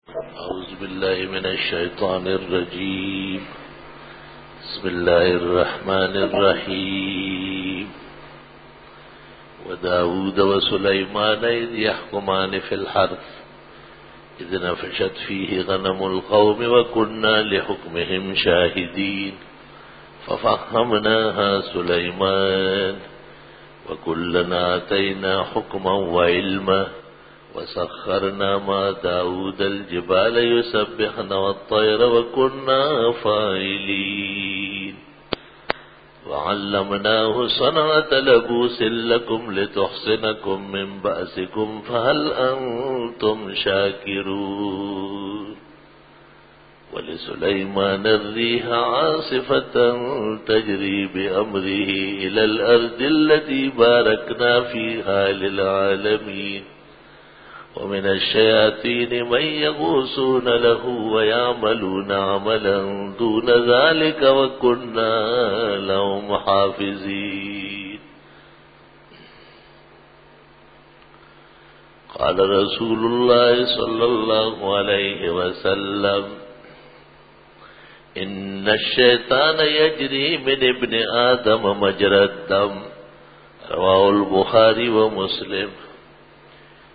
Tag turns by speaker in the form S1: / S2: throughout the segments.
S1: أعوذ بالله من الشيطان الرجيم. بسم الله الرحمن الرحيم. وداود وسليمان إذ يحكمان في الحرث إذ نفشت فيه غنم القوم وكنا لحكمهم شاهدين ففهمناها سليمان وكلنا آتينا حكما وعلما وسخرنا مع داود الجبال يسبحن والطير وكنا فاعلين وعلمناه صنعة لبوس لكم لتحصنكم من بأسكم فهل أنتم شاكرون ولسليمان الريح عاصفة تجري بأمره إلى الأرض التي باركنا فيها للعالمين ومن الشياطين من يغوصون له ويعملون عملا دون ذلك وكنا لهم حافظين. قال رسول الله صلى الله عليه وسلم إن الشيطان يجري من ابن آدم مجرى الدم رواه البخاري ومسلم.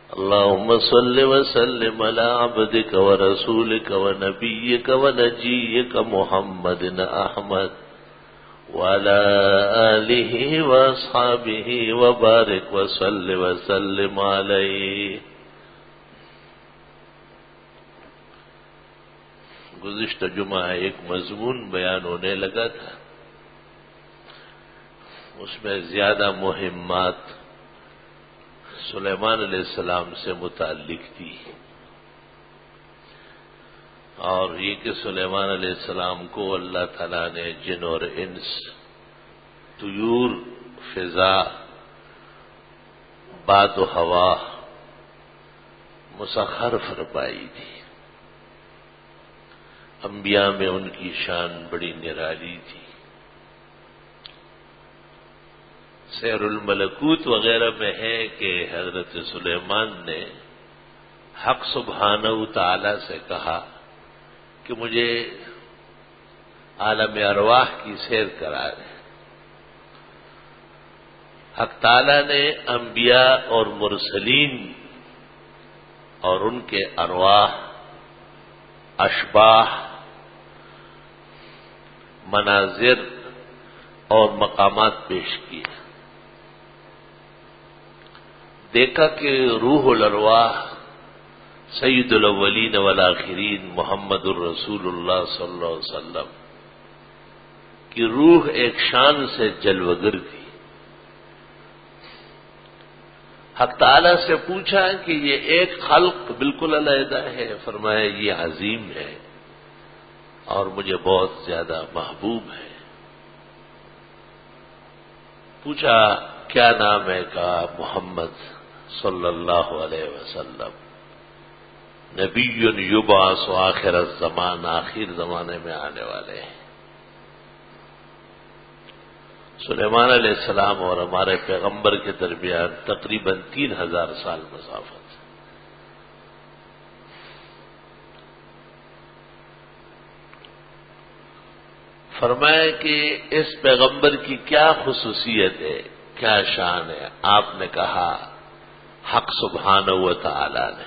S1: اللهم صل وسلم على عبدك ورسولك ونبيك ونجيك محمد أحمد وعلى آله وأصحابه وبارك وصل وسلم عليه. گزشتہ جمعہ ایک مضمون بیان ہونے لگا تھا، اس میں زیادہ مہمات سلیمان علیہ السلام سے متعلق تھی، اور یہ کہ سلیمان علیہ السلام کو اللہ تعالیٰ نے جن اور انس، طیور، فضا، باد و ہوا مسخر فرمائی تھی. انبیاء میں ان کی شان بڑی نرالی تھی. سیر الملکوت وغیرہ میں ہے کہ حضرت سلیمان نے حق سبحانہ تعالی سے کہا کہ مجھے عالم ارواح کی سیر کرا دے. حق تعالی نے انبیاء اور مرسلین اور ان کے ارواح، اشباح، مناظر اور مقامات پیش کیے. دیکھا کہ روح الارواح سید الاولین والآخرین محمد الرسول اللہ صلی اللہ علیہ وسلم کی روح ایک شان سے جلوگر تھی. حق تعالی سے پوچھا کہ یہ ایک خلق بالکل علیحدہ ہے، فرمایا یہ عظیم ہے اور مجھے بہت زیادہ محبوب ہے. پوچھا کیا نام ہے؟ کہا محمد صلی اللہ علیہ وسلم، نبی یبعث آخر الزمان، آخر زمانے میں آنے والے ہیں. سلیمان علیہ السلام اور ہمارے پیغمبر کے درمیان تقریباً 3000 سال مسافت. فرمایا کہ اس پیغمبر کی کیا خصوصیت ہے، کیا شان ہے؟ آپ نے کہا حق سبحانہ و تعالی نے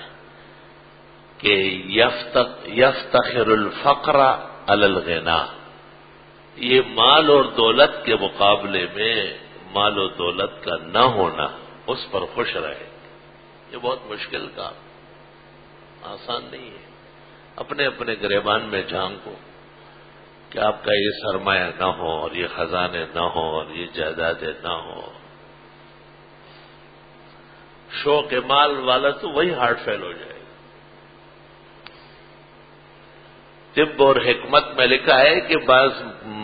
S1: کہ یفتخر الفقر علی الغنا، یہ مال اور دولت کے مقابلے میں مال و دولت کا نہ ہونا اس پر خوش رہے. یہ بہت مشکل کام، آسان نہیں ہے. اپنے اپنے گریبان میں جھانکو کہ آپ کا یہ سرمایہ نہ ہو اور یہ خزانے نہ ہو اور یہ جائیدادیں نہ ہو. شوق مال والا تو وہی ہارٹ فیل ہو جائے گا. طب اور حکمت میں لکھا ہے کہ بعض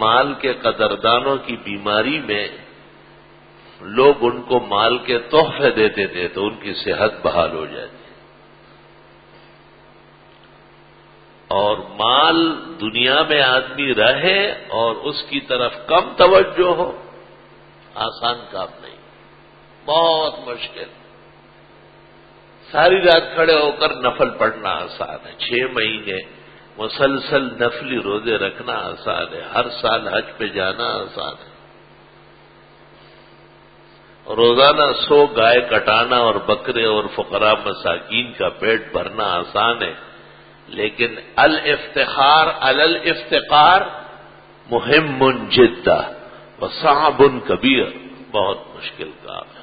S1: مال کے قدردانوں کی بیماری میں لوگ ان کو مال کے تحفے دیتے تھے تو ان کی صحت بحال ہو جاتی. اور مال دنیا میں آدمی رہے اور اس کی طرف کم توجہ ہو، آسان کام نہیں، بہت مشکل. ساری رات کھڑے ہو کر نفل پڑھنا آسان ہے، 6 مہینے مسلسل نفلی روزے رکھنا آسان ہے، ہر سال حج پہ جانا آسان ہے، روزانہ 100 گائے کٹانا اور بکرے اور فقراء مساکین کا پیٹ بھرنا آسان ہے، لیکن الافتخار علی الافتقار مہم جدا وصعب کبیر، بہت مشکل کام ہے۔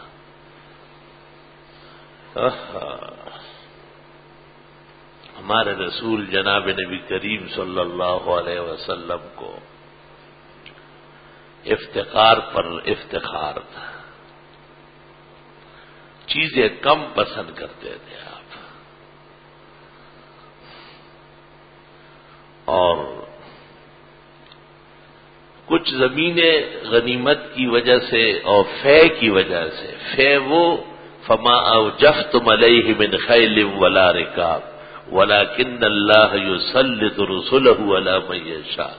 S1: ہمارے رسول جناب نبی کریم صلی اللہ علیہ وسلم کو افتقار پر افتخار تھا، چیزیں کم پسند کرتے تھے آپ، اور کچھ زمینیں غنیمت کی وجہ سے اور فے کی وجہ سے، فے وہ فما اوجفتم علیہ من خیل ولا رکاب ولکن اللہ یسلط رسلہ علی من یشاء،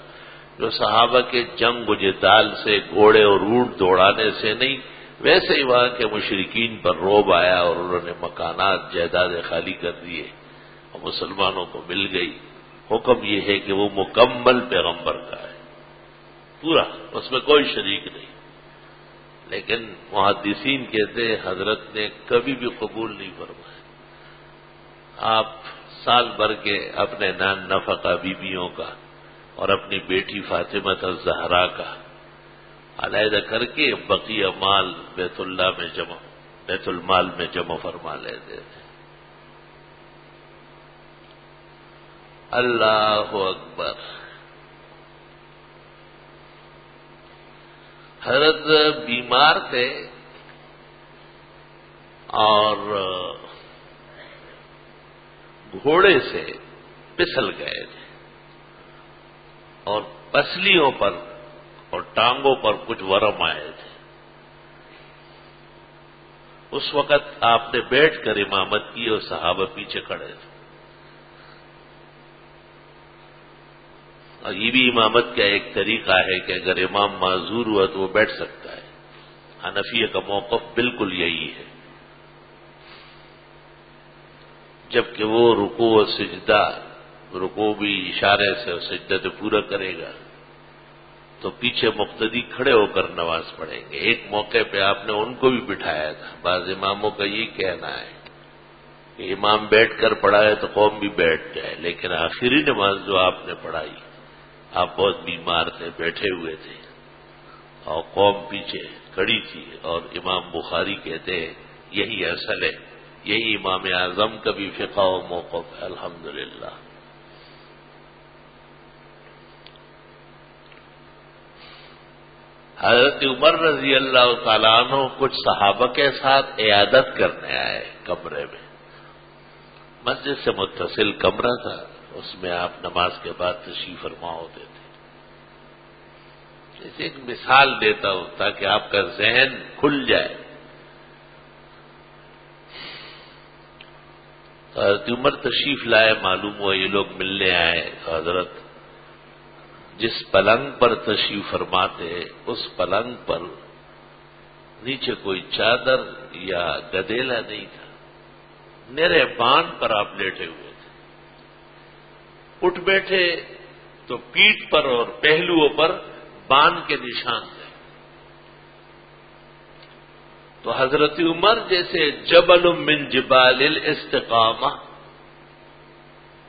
S1: جو صحابہ کے جنگ و جدال سے، گھوڑے اور اونٹ دوڑانے سے نہیں، ویسے ہی وہاں کے مشرکین پر روب آیا اور انہوں نے مکانات جائیدادیں خالی کر دیے اور مسلمانوں کو مل گئی۔ حکم یہ ہے کہ وہ مکمل پیغمبر کا ہے، پورا، اس میں کوئی شریک نہیں، لیکن محدثین کہتے ہیں حضرت نے کبھی بھی قبول نہیں فرمایا۔ آپ سال بھر کے اپنے نان نفقہ بیویوں کا اور اپنی بیٹی فاطمہ الزہرا کا علیحدہ کر کے بقیہ مال بیت المال میں جمع فرما لیتے تھے۔ اللہ اکبر۔ حضرت بیمار تھے اور گھوڑے سے پسل گئے تھے اور پسلیوں پر اور ٹانگوں پر کچھ ورم آئے تھے۔ اس وقت آپ نے بیٹھ کر امامت کی اور صحابہ پیچھے کھڑے تھے، اور یہ بھی امامت کا ایک طریقہ ہے کہ اگر امام معذور ہوا تو وہ بیٹھ سکتا ہے، حنفیہ کا موقف بالکل یہی ہے، جبکہ وہ رکوع و سجدہ، رکوع بھی اشارے سے اور سجدہ تو پورا کرے گا، تو پیچھے مقتدی کھڑے ہو کر نماز پڑھیں گے۔ ایک موقع پہ آپ نے ان کو بھی بٹھایا تھا، بعض اماموں کا یہ کہنا ہے کہ امام بیٹھ کر پڑھائے تو قوم بھی بیٹھ جائے، لیکن آخری نماز جو آپ نے پڑھائی، آپ بہت بیمار تھے، بیٹھے ہوئے تھے اور قوم پیچھے کھڑی تھی، اور امام بخاری کہتے ہیں یہی اصل ہے، یہی امام اعظم کا بھی فقہ و موقف ہے، الحمدللہ۔ حضرت عمر رضی اللہ تعالیٰ عنہ کچھ صحابہ کے ساتھ عیادت کرنے آئے کمرے میں، مسجد سے متصل کمرہ تھا، اس میں آپ نماز کے بعد تشریف فرما ہوتے تھے۔ جیسے ایک مثال دیتا ہوں تاکہ آپ کا ذہن کھل جائے۔ حضرت عمر تشریف لائے، معلوم ہوا یہ لوگ ملنے آئے، حضرت جس پلنگ پر تشریف فرماتے اس پلنگ پر نیچے کوئی چادر یا گدیلا نہیں تھا، نرے بان پر آپ لیٹے ہوئے تھے، اٹھ بیٹھے تو پیٹھ پر اور پہلوؤں پر بان کے نشان تھے۔ تو حضرت عمر جیسے جبل من جبال الاستقامہ،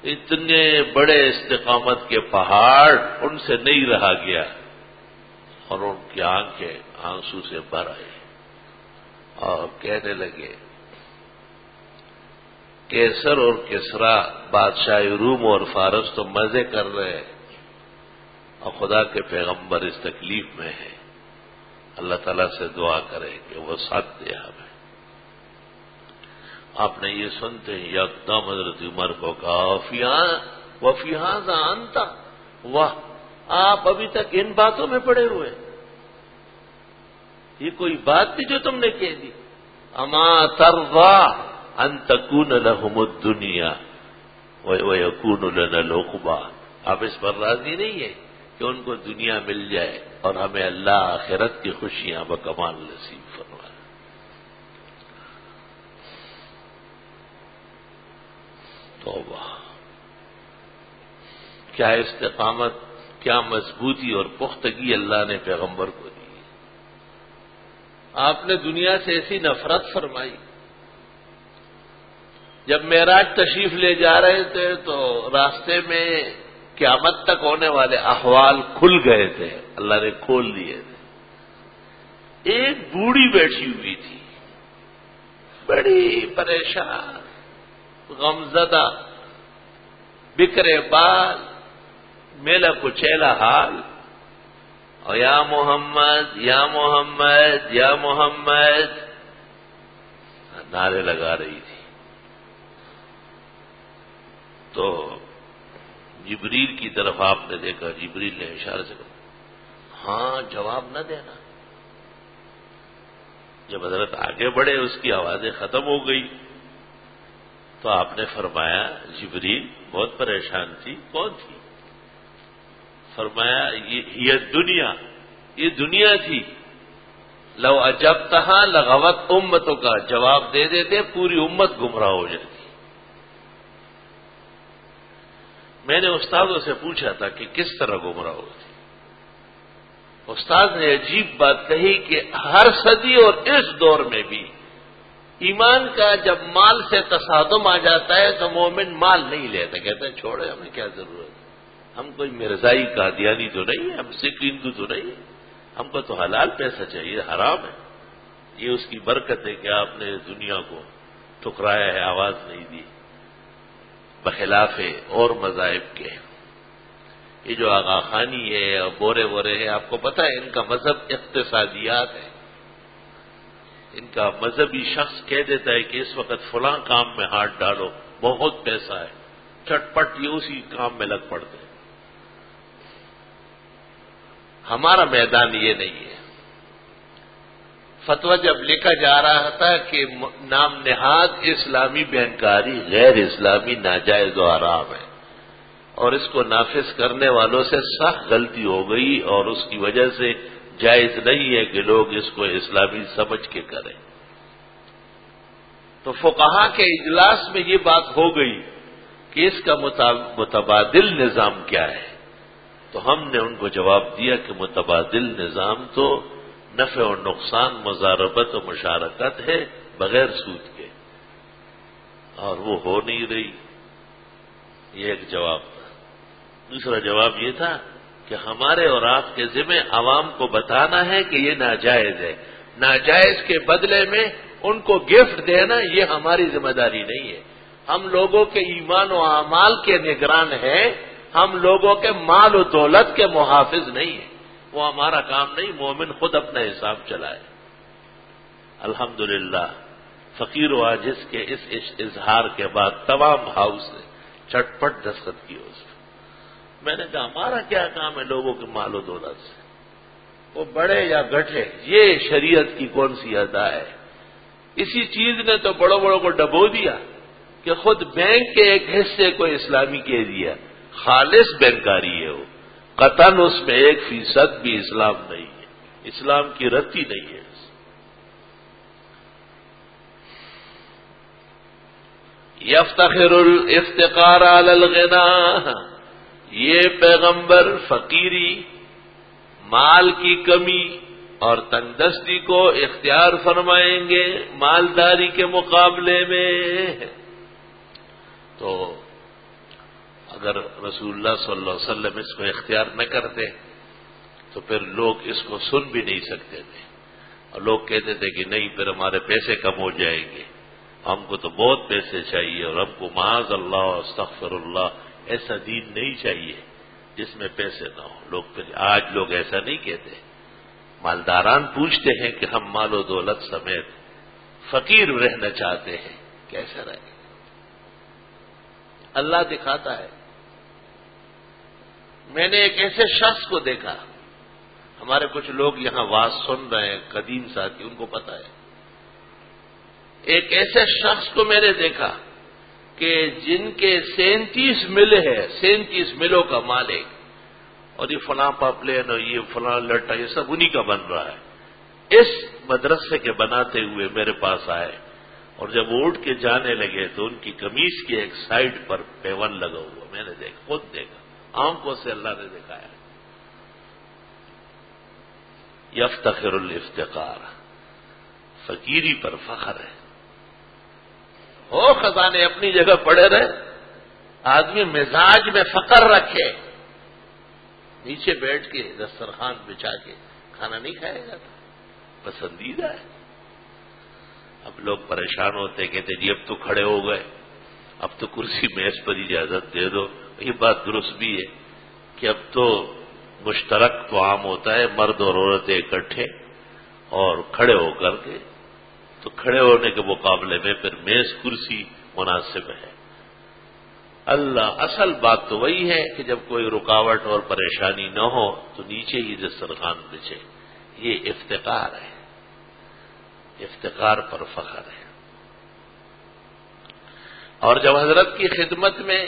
S1: اتنے بڑے استقامت کے پہاڑ ان سے نہیں رہا گیا، اور ان کی آنکھیں آنسو سے بھر آئی اور کہنے لگے، کیسر اور کسرا بادشاہ روم اور فارس تو مزے کر رہے ہیں، اور خدا کے پیغمبر اس تکلیف میں ہے، اللہ تعالیٰ سے دعا کرے کہ وہ ساتھ دے ہمیں۔ آپ نے یہ سنتے ہی یکدم حضرت عمر کو کہا، وفیہاں انتا، واہ، آپ ابھی تک ان باتوں میں پڑے ہوئے، یہ کوئی بات تھی جو تم نے کہہ دی؟ اما ترضا ان تکون لہم الدنیا ویکون لنا العقبی، آپ اس پر راضی نہیں ہے کہ ان کو دنیا مل جائے اور ہمیں اللہ آخرت کی خوشیاں بکمال نصیب فرمائے۔ توبہ، کیا استقامت، کیا مضبوطی اور پختگی اللہ نے پیغمبر کو دی۔ آپ نے دنیا سے ایسی نفرت فرمائی۔ جب معراج تشریف لے جا رہے تھے تو راستے میں قیامت تک ہونے والے احوال کھل گئے تھے، اللہ نے کھول دیے تھے۔ ایک بوڑھی بیٹھی ہوئی تھی، بڑی پریشان، غمزدہ، بکھرے بال، میلا کچیلا حال، اور یا محمد یا محمد یا محمد نعرے لگا رہی تھی۔ تو جبریل کی طرف آپ نے دیکھا، جبریل نے اشارے سے کہا ہاں جواب نہ دینا۔ جب حضرت آگے بڑھے اس کی آوازیں ختم ہو گئی تو آپ نے فرمایا، جبریل بہت پریشان تھی، کون تھی؟ فرمایا یہ دنیا، یہ دنیا تھی، لو اجبتہا لغوت امتوں کا، جواب دے دیتے پوری امت گمراہ ہو جاتی۔ میں نے استادوں سے پوچھا تھا کہ کس طرح گمراہ ہوتی؟ استاد نے عجیب بات کہی کہ ہر صدی اور اس دور میں بھی ایمان کا جب مال سے تصادم آ جاتا ہے تو مومن مال نہیں لیتا، کہتے ہیں چھوڑے، ہمیں کیا ضرورت ہے، ہم کوئی مرزائی قادیانی تو نہیں ہے، ہم سکھ ہندو تو نہیں ہے، ہم کو تو حلال پیسہ چاہیے، حرام ہے۔ یہ اس کی برکت ہے کہ آپ نے دنیا کو ٹھکرایا ہے، آواز نہیں دی، بخلاف اور مذاہب کے۔ یہ جو آغا خانی ہے اور بورے بورے ہے، آپ کو پتہ ہے ان کا مذہب اقتصادیات ہے۔ ان کا مذہبی شخص کہہ دیتا ہے کہ اس وقت فلاں کام میں ہاتھ ڈالو، بہت پیسہ ہے، چٹ پٹ یہ اسی کام میں لگ پڑتے ہیں۔ ہمارا میدان یہ نہیں ہے۔ فتویٰ جب لکھا جا رہا تھا کہ نام نہاد اسلامی بینکاری غیر اسلامی ناجائز و حرام ہے، اور اس کو نافذ کرنے والوں سے سخت غلطی ہو گئی، اور اس کی وجہ سے جائز نہیں ہے کہ لوگ اس کو اسلامی سمجھ کے کریں۔ تو فقہا کے اجلاس میں یہ بات ہو گئی کہ اس کا متبادل نظام کیا ہے، تو ہم نے ان کو جواب دیا کہ متبادل نظام تو نفع و نقصان، مضاربت و مشارکت ہے بغیر سود کے، اور وہ ہو نہیں رہی۔ یہ ایک جواب تھا۔ دوسرا جواب یہ تھا کہ ہمارے اور آپ کے ذمہ عوام کو بتانا ہے کہ یہ ناجائز ہے، ناجائز کے بدلے میں ان کو گفٹ دینا یہ ہماری ذمہ داری نہیں ہے۔ ہم لوگوں کے ایمان و اعمال کے نگران ہیں، ہم لوگوں کے مال و دولت کے محافظ نہیں ہیں، وہ ہمارا کام نہیں، مومن خود اپنا حساب چلائے۔ الحمدللہ فقیر و عاجز کے اس اظہار کے بعد تمام ہاؤس نے چٹ پٹ دستخط کیے اس پر۔ میں نے کہا ہمارا کیا کام ہے لوگوں کے مال و دولت سے، وہ بڑے یا گھٹے، یہ شریعت کی کون سی ادا ہے؟ اسی چیز نے تو بڑوں بڑوں کو ڈبو دیا کہ خود بینک کے ایک حصے کو اسلامی کہہ دیا، خالص بینکاری ہے وہ، قطعاً اس میں 1% بھی اسلام نہیں ہے، اسلام کی رتی نہیں ہے۔ یفتخر الافتقار علی الغنا، یہ پیغمبر فقیری، مال کی کمی اور تنگ دستی کو اختیار فرمائیں گے مالداری کے مقابلے میں۔ تو اگر رسول اللہ صلی اللہ علیہ وسلم اس کو اختیار نہ کرتے تو پھر لوگ اس کو سن بھی نہیں سکتے تھے، اور لوگ کہتے تھے کہ نہیں پھر ہمارے پیسے کم ہو جائیں گے، ہم کو تو بہت پیسے چاہیے، اور ہم کو معاذ اللہ استغفر اللہ ایسا دین نہیں چاہیے جس میں پیسے نہ ہو۔ لوگ پھر آج لوگ ایسا نہیں کہتے، مالداران پوچھتے ہیں کہ ہم مال و دولت سمیت فقیر رہنا چاہتے ہیں، کیسے رہیں؟ اللہ دکھاتا ہے۔ میں نے ایک ایسے شخص کو دیکھا، ہمارے کچھ لوگ یہاں واز سن رہے ہیں، قدیم ساتھی، ان کو پتا ہے، ایک ایسے شخص کو میں نے دیکھا کہ جن کے 37 مل ہے، 37 ملوں کا مالک، اور یہ فلاں پاپلین اور یہ فلاں لٹا یہ سب انہی کا بن رہا ہے۔ اس مدرسے کے بناتے ہوئے میرے پاس آئے اور جب وہ اٹھ کے جانے لگے تو ان کی قمیص کی ایک سائڈ پر پیون لگا ہوا، میں نے دیکھا، خود دیکھا، آنکھوں سے اللہ نے دکھایا۔ یفتخر الافتقار، فقیری پر فخر ہے۔ ہو خزانے اپنی جگہ پڑے رہے، آدمی مزاج میں فقر رکھے، نیچے بیٹھ کے دسترخوان بچھا کے کھانا نہیں کھائے گا، پسندیدہ ہے۔ اب لوگ پریشان ہوتے، کہتے جی اب تو کھڑے ہو گئے، اب تو کرسی میز پر اجازت دے دو۔ یہ بات درست بھی ہے کہ اب تو مشترک طعام ہوتا ہے، مرد اور عورتیں اکٹھے اور کھڑے ہو کر کے، تو کھڑے ہونے کے مقابلے میں پھر میز کرسی مناسب ہے۔ اللہ اصل بات تو وہی ہے کہ جب کوئی رکاوٹ اور پریشانی نہ ہو تو نیچے ہی دسترخوان بچھے۔ یہ افتقار ہے، افتقار پر فخر ہے۔ اور جب حضرت کی خدمت میں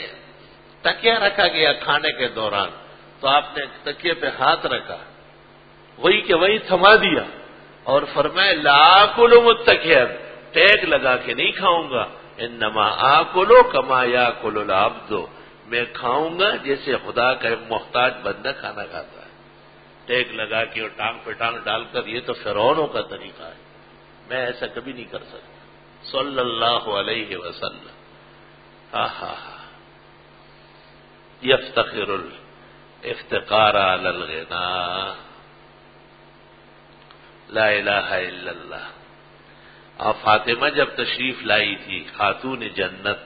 S1: تکیہ رکھا گیا کھانے کے دوران تو آپ نے تکیے پہ ہاتھ رکھا، وہی کہ وہی تھما دیا اور فرمایا لا آکل متکئا، ٹیک لگا کے نہیں کھاؤں گا، انما آکل کما یاکل العبد، میں کھاؤں گا جیسے خدا کا محتاج بندہ کھانا کھاتا ہے، ٹیک لگا کے اور ٹانگ پہ ٹانگ ڈال کر۔ یہ تو فرعونوں کا طریقہ ہے، میں ایسا کبھی نہیں کر سکتا صلی اللہ علیہ وسلم۔ یفتخر الافتقار علی الغنا، لا الہ الا اللہ۔ اور فاطمہ جب تشریف لائی تھی، خاتون جنت،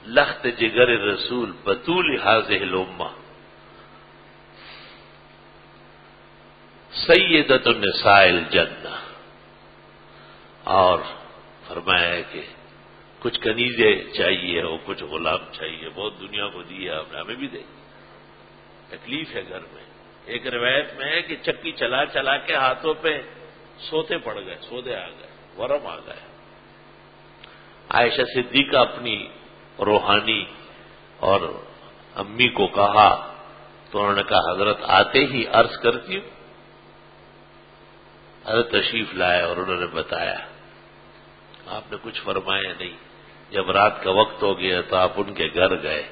S1: لخت جگر رسول، بطول ہذہ الامہ، سیدۃ النساء الجنہ، اور فرمایا کہ کچھ کنیزیں چاہیے ہو، کچھ غلام چاہیے، بہت دنیا کو دی ہے آپ نے، ہمیں بھی دے، تکلیف ہے گھر میں۔ ایک روایت میں ہے کہ چکی چلا چلا کے ہاتھوں پہ سوتے پڑ گئے، سودے آ گئے، ورم آ گئے۔ عائشہ صدیقہ اپنی روحانی اور امی کو کہا تو انہوں نے کہا حضرت آتے ہی عرض کرتی ہوں۔ حضرت تشریف لائے اور انہوں نے بتایا، آپ نے کچھ فرمایا نہیں۔ جب رات کا وقت ہو گیا تو آپ ان کے گھر گئے،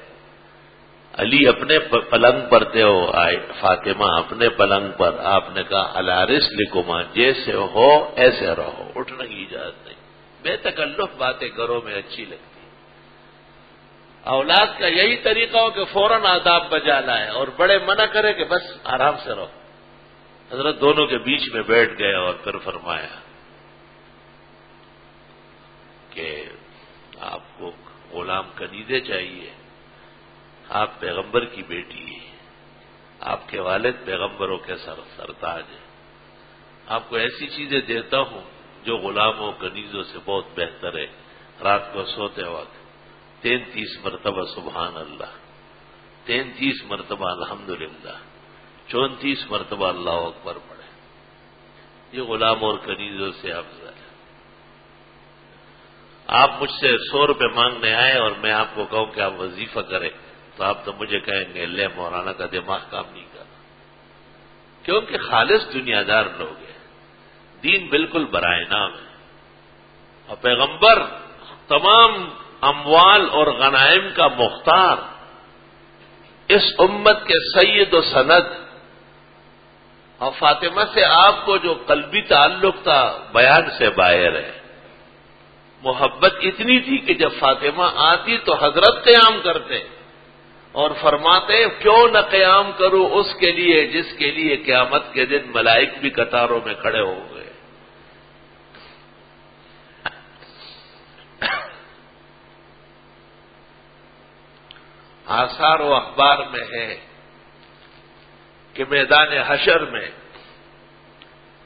S1: علی اپنے پلنگ پر تھے، فاطمہ اپنے پلنگ پر، آپ نے کہا علی رسلکما، جیسے ہو ایسے رہو، اٹھنے کی اجازت نہیں۔ بے تکلف باتیں گھروں میں اچھی لگتی ہیں۔ اولاد کا یہی طریقہ ہو کہ فوراً آداب بجا لائے اور بڑے منع کرے کہ بس آرام سے رہو۔ حضرت دونوں کے بیچ میں بیٹھ گئے اور پھر فرمایا کہ آپ کو غلام کنیزیں چاہیے، آپ پیغمبر کی بیٹی ہیں، آپ کے والد پیغمبروں کے سرتاج ہیں، آپ کو ایسی چیزیں دیتا ہوں جو غلاموں کنیزوں سے بہت بہتر ہے۔ رات کو سوتے وقت 33 مرتبہ سبحان اللہ، 33 مرتبہ الحمدللہ، 34 مرتبہ اللہ اکبر پڑھے، یہ غلام اور کنیزوں سے افضل ہے۔ آپ مجھ سے 100 روپے مانگنے آئے اور میں آپ کو کہوں کہ آپ وظیفہ کریں تو آپ تو مجھے کہیں گے لے مولانا کا دماغ کام نہیں کرتا، کیونکہ خالص دنیا دار لوگ ہیں، دین بالکل برائے نام ہے، اور پیغمبر تمام اموال اور غنائم کا مختار، اس امت کے سید و سند، اور فاطمہ سے آپ کو جو قلبی تعلق تھا بیان سے باہر ہے۔ محبت اتنی تھی کہ جب فاطمہ آتی تو حضرت قیام کرتے اور فرماتے کیوں نہ قیام کروں اس کے لیے جس کے لیے قیامت کے دن ملائک بھی قطاروں میں کھڑے ہو گئے۔ آثار و اخبار میں ہے کہ میدان حشر میں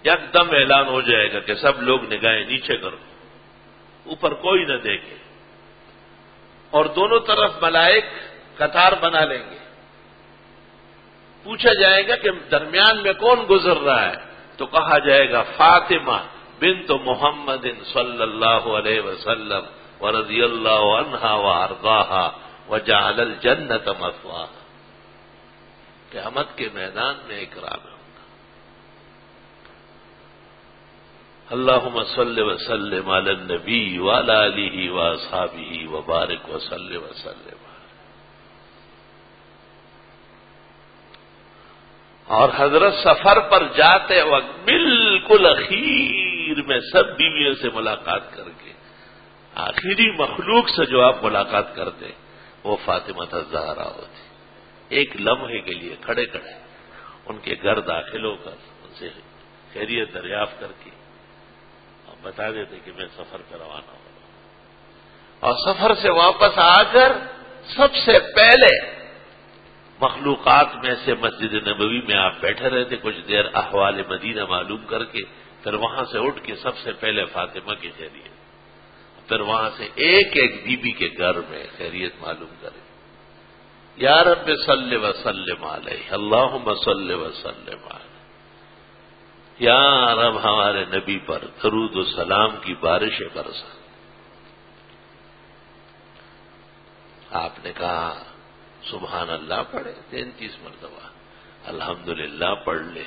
S1: یکدم اعلان ہو جائے گا کہ سب لوگ نگاہیں نیچے کرو، اوپر کوئی نہ دیکھے، اور دونوں طرف ملائک قطار بنا لیں گے۔ پوچھا جائے گا کہ درمیان میں کون گزر رہا ہے، تو کہا جائے گا فاطمہ بنت محمد صلی اللہ علیہ وسلم ورضی اللہ عنہا وارضاہا وجعل الجنۃ مثواہا۔ قیامت کے میدان میں اکرام ہوگا۔ اللہم صل وسلم علی النبی وعلی آلہ واصحابہ وبارک وسلم وسلم. اور حضرت سفر پر جاتے وقت بالکل اخیر میں سب بیویوں سے ملاقات کر کے آخری مخلوق سے جو آپ ملاقات کرتے وہ فاطمہ الزہرا ہوتی. ایک لمحے کے لیے کھڑے کھڑے ان کے گھر داخل ہو کر ان سے خیریت دریافت کر کے اور بتا دیتے کہ میں سفر پہ روانہ ہو رہا ہوں. اور سفر سے واپس آ کر سب سے پہلے مخلوقات میں سے مسجد نبوی میں آپ بیٹھے رہتے کچھ دیر احوال مدینہ معلوم کر کے پھر وہاں سے اٹھ کے سب سے پہلے فاطمہ کی خیریت, پھر وہاں سے ایک ایک بی بی کے گھر میں خیریت معلوم کرے. یا رب صلی وسلم علیہ, اللہم صلی وسلم علیہ. یا رب ہمارے نبی پر درود و سلام کی بارشیں برسا. آپ نے کہا سبحان اللہ پڑھے 33 مرتبہ, الحمدللہ پڑھ لے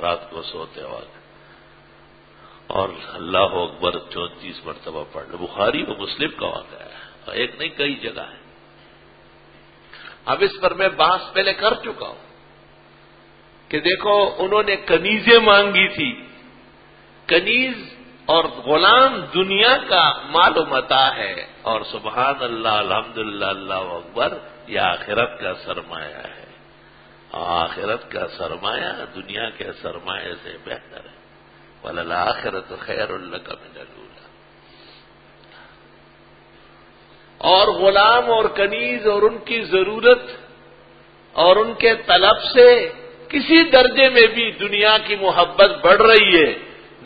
S1: رات کو سوتے وقت, اور اللہ اکبر 34 مرتبہ پڑھ لے. بخاری و مسلم کا واقعہ ہے, ایک نہیں کئی جگہ ہے. اب اس پر میں بحث پہلے کر چکا ہوں کہ دیکھو انہوں نے کنیزیں مانگی تھی. کنیز اور غلام دنیا کا مال و متاع ہے, اور سبحان اللہ الحمدللہ اللہ اکبر یہ آخرت کا سرمایہ ہے. آخرت کا سرمایہ دنیا کے سرمایہ سے بہتر ہے. وَلَلْآخِرَةُ خَيْرٌ لَكَ مِنَ الْأُولَىٰ. اور غلام اور کنیز اور ان کی ضرورت اور ان کے طلب سے کسی درجے میں بھی دنیا کی محبت بڑھ رہی ہے,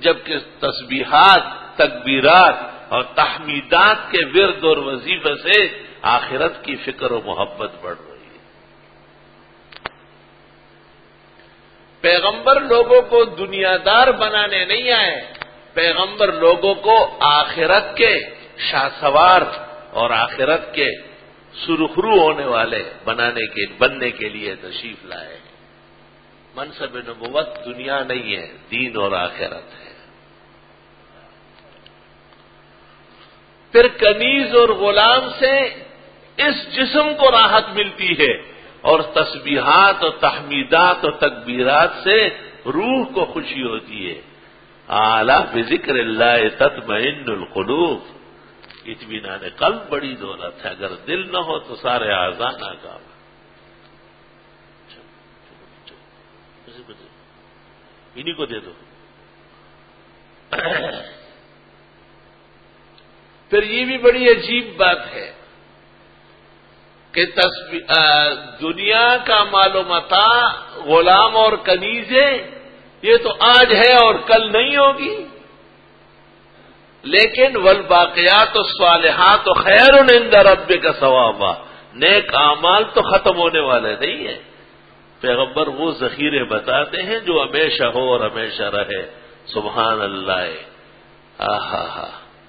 S1: جبکہ تسبیحات, تکبیرات اور تحمیدات کے ورد اور وظیفے سے آخرت کی فکر و محبت بڑھ رہی ہے. پیغمبر لوگوں کو دنیا دار بنانے نہیں آئے, پیغمبر لوگوں کو آخرت کے شاہ سوار اور آخرت کے سرخرو ہونے والے بننے کے لیے تشریف لائے. منصب نبوت دنیا نہیں ہے, دین اور آخرت ہے. پھر کنیز اور غلام سے اس جسم کو راحت ملتی ہے, اور تسبیحات اور تحمیدات اور تکبیرات سے روح کو خوشی ہوتی ہے. اعلیٰ بذکر اللہ تطمئن القلوب. اطمینان قلب بڑی دولت ہے, اگر دل نہ ہو تو سارے اعضاء ناکام. انہیں کو دے دو. پھر یہ بھی بڑی عجیب بات ہے کہ دنیا کا مال و متاع غلام اور کنیزیں یہ تو آج ہے اور کل نہیں ہوگی, لیکن والباقیات الصالحات خیر عند ربک ثوابا, نیک اعمال تو ختم ہونے والے نہیں ہیں. پیغمبر وہ ذخیرے بتاتے ہیں جو ہمیشہ ہو اور ہمیشہ رہے. سبحان اللہ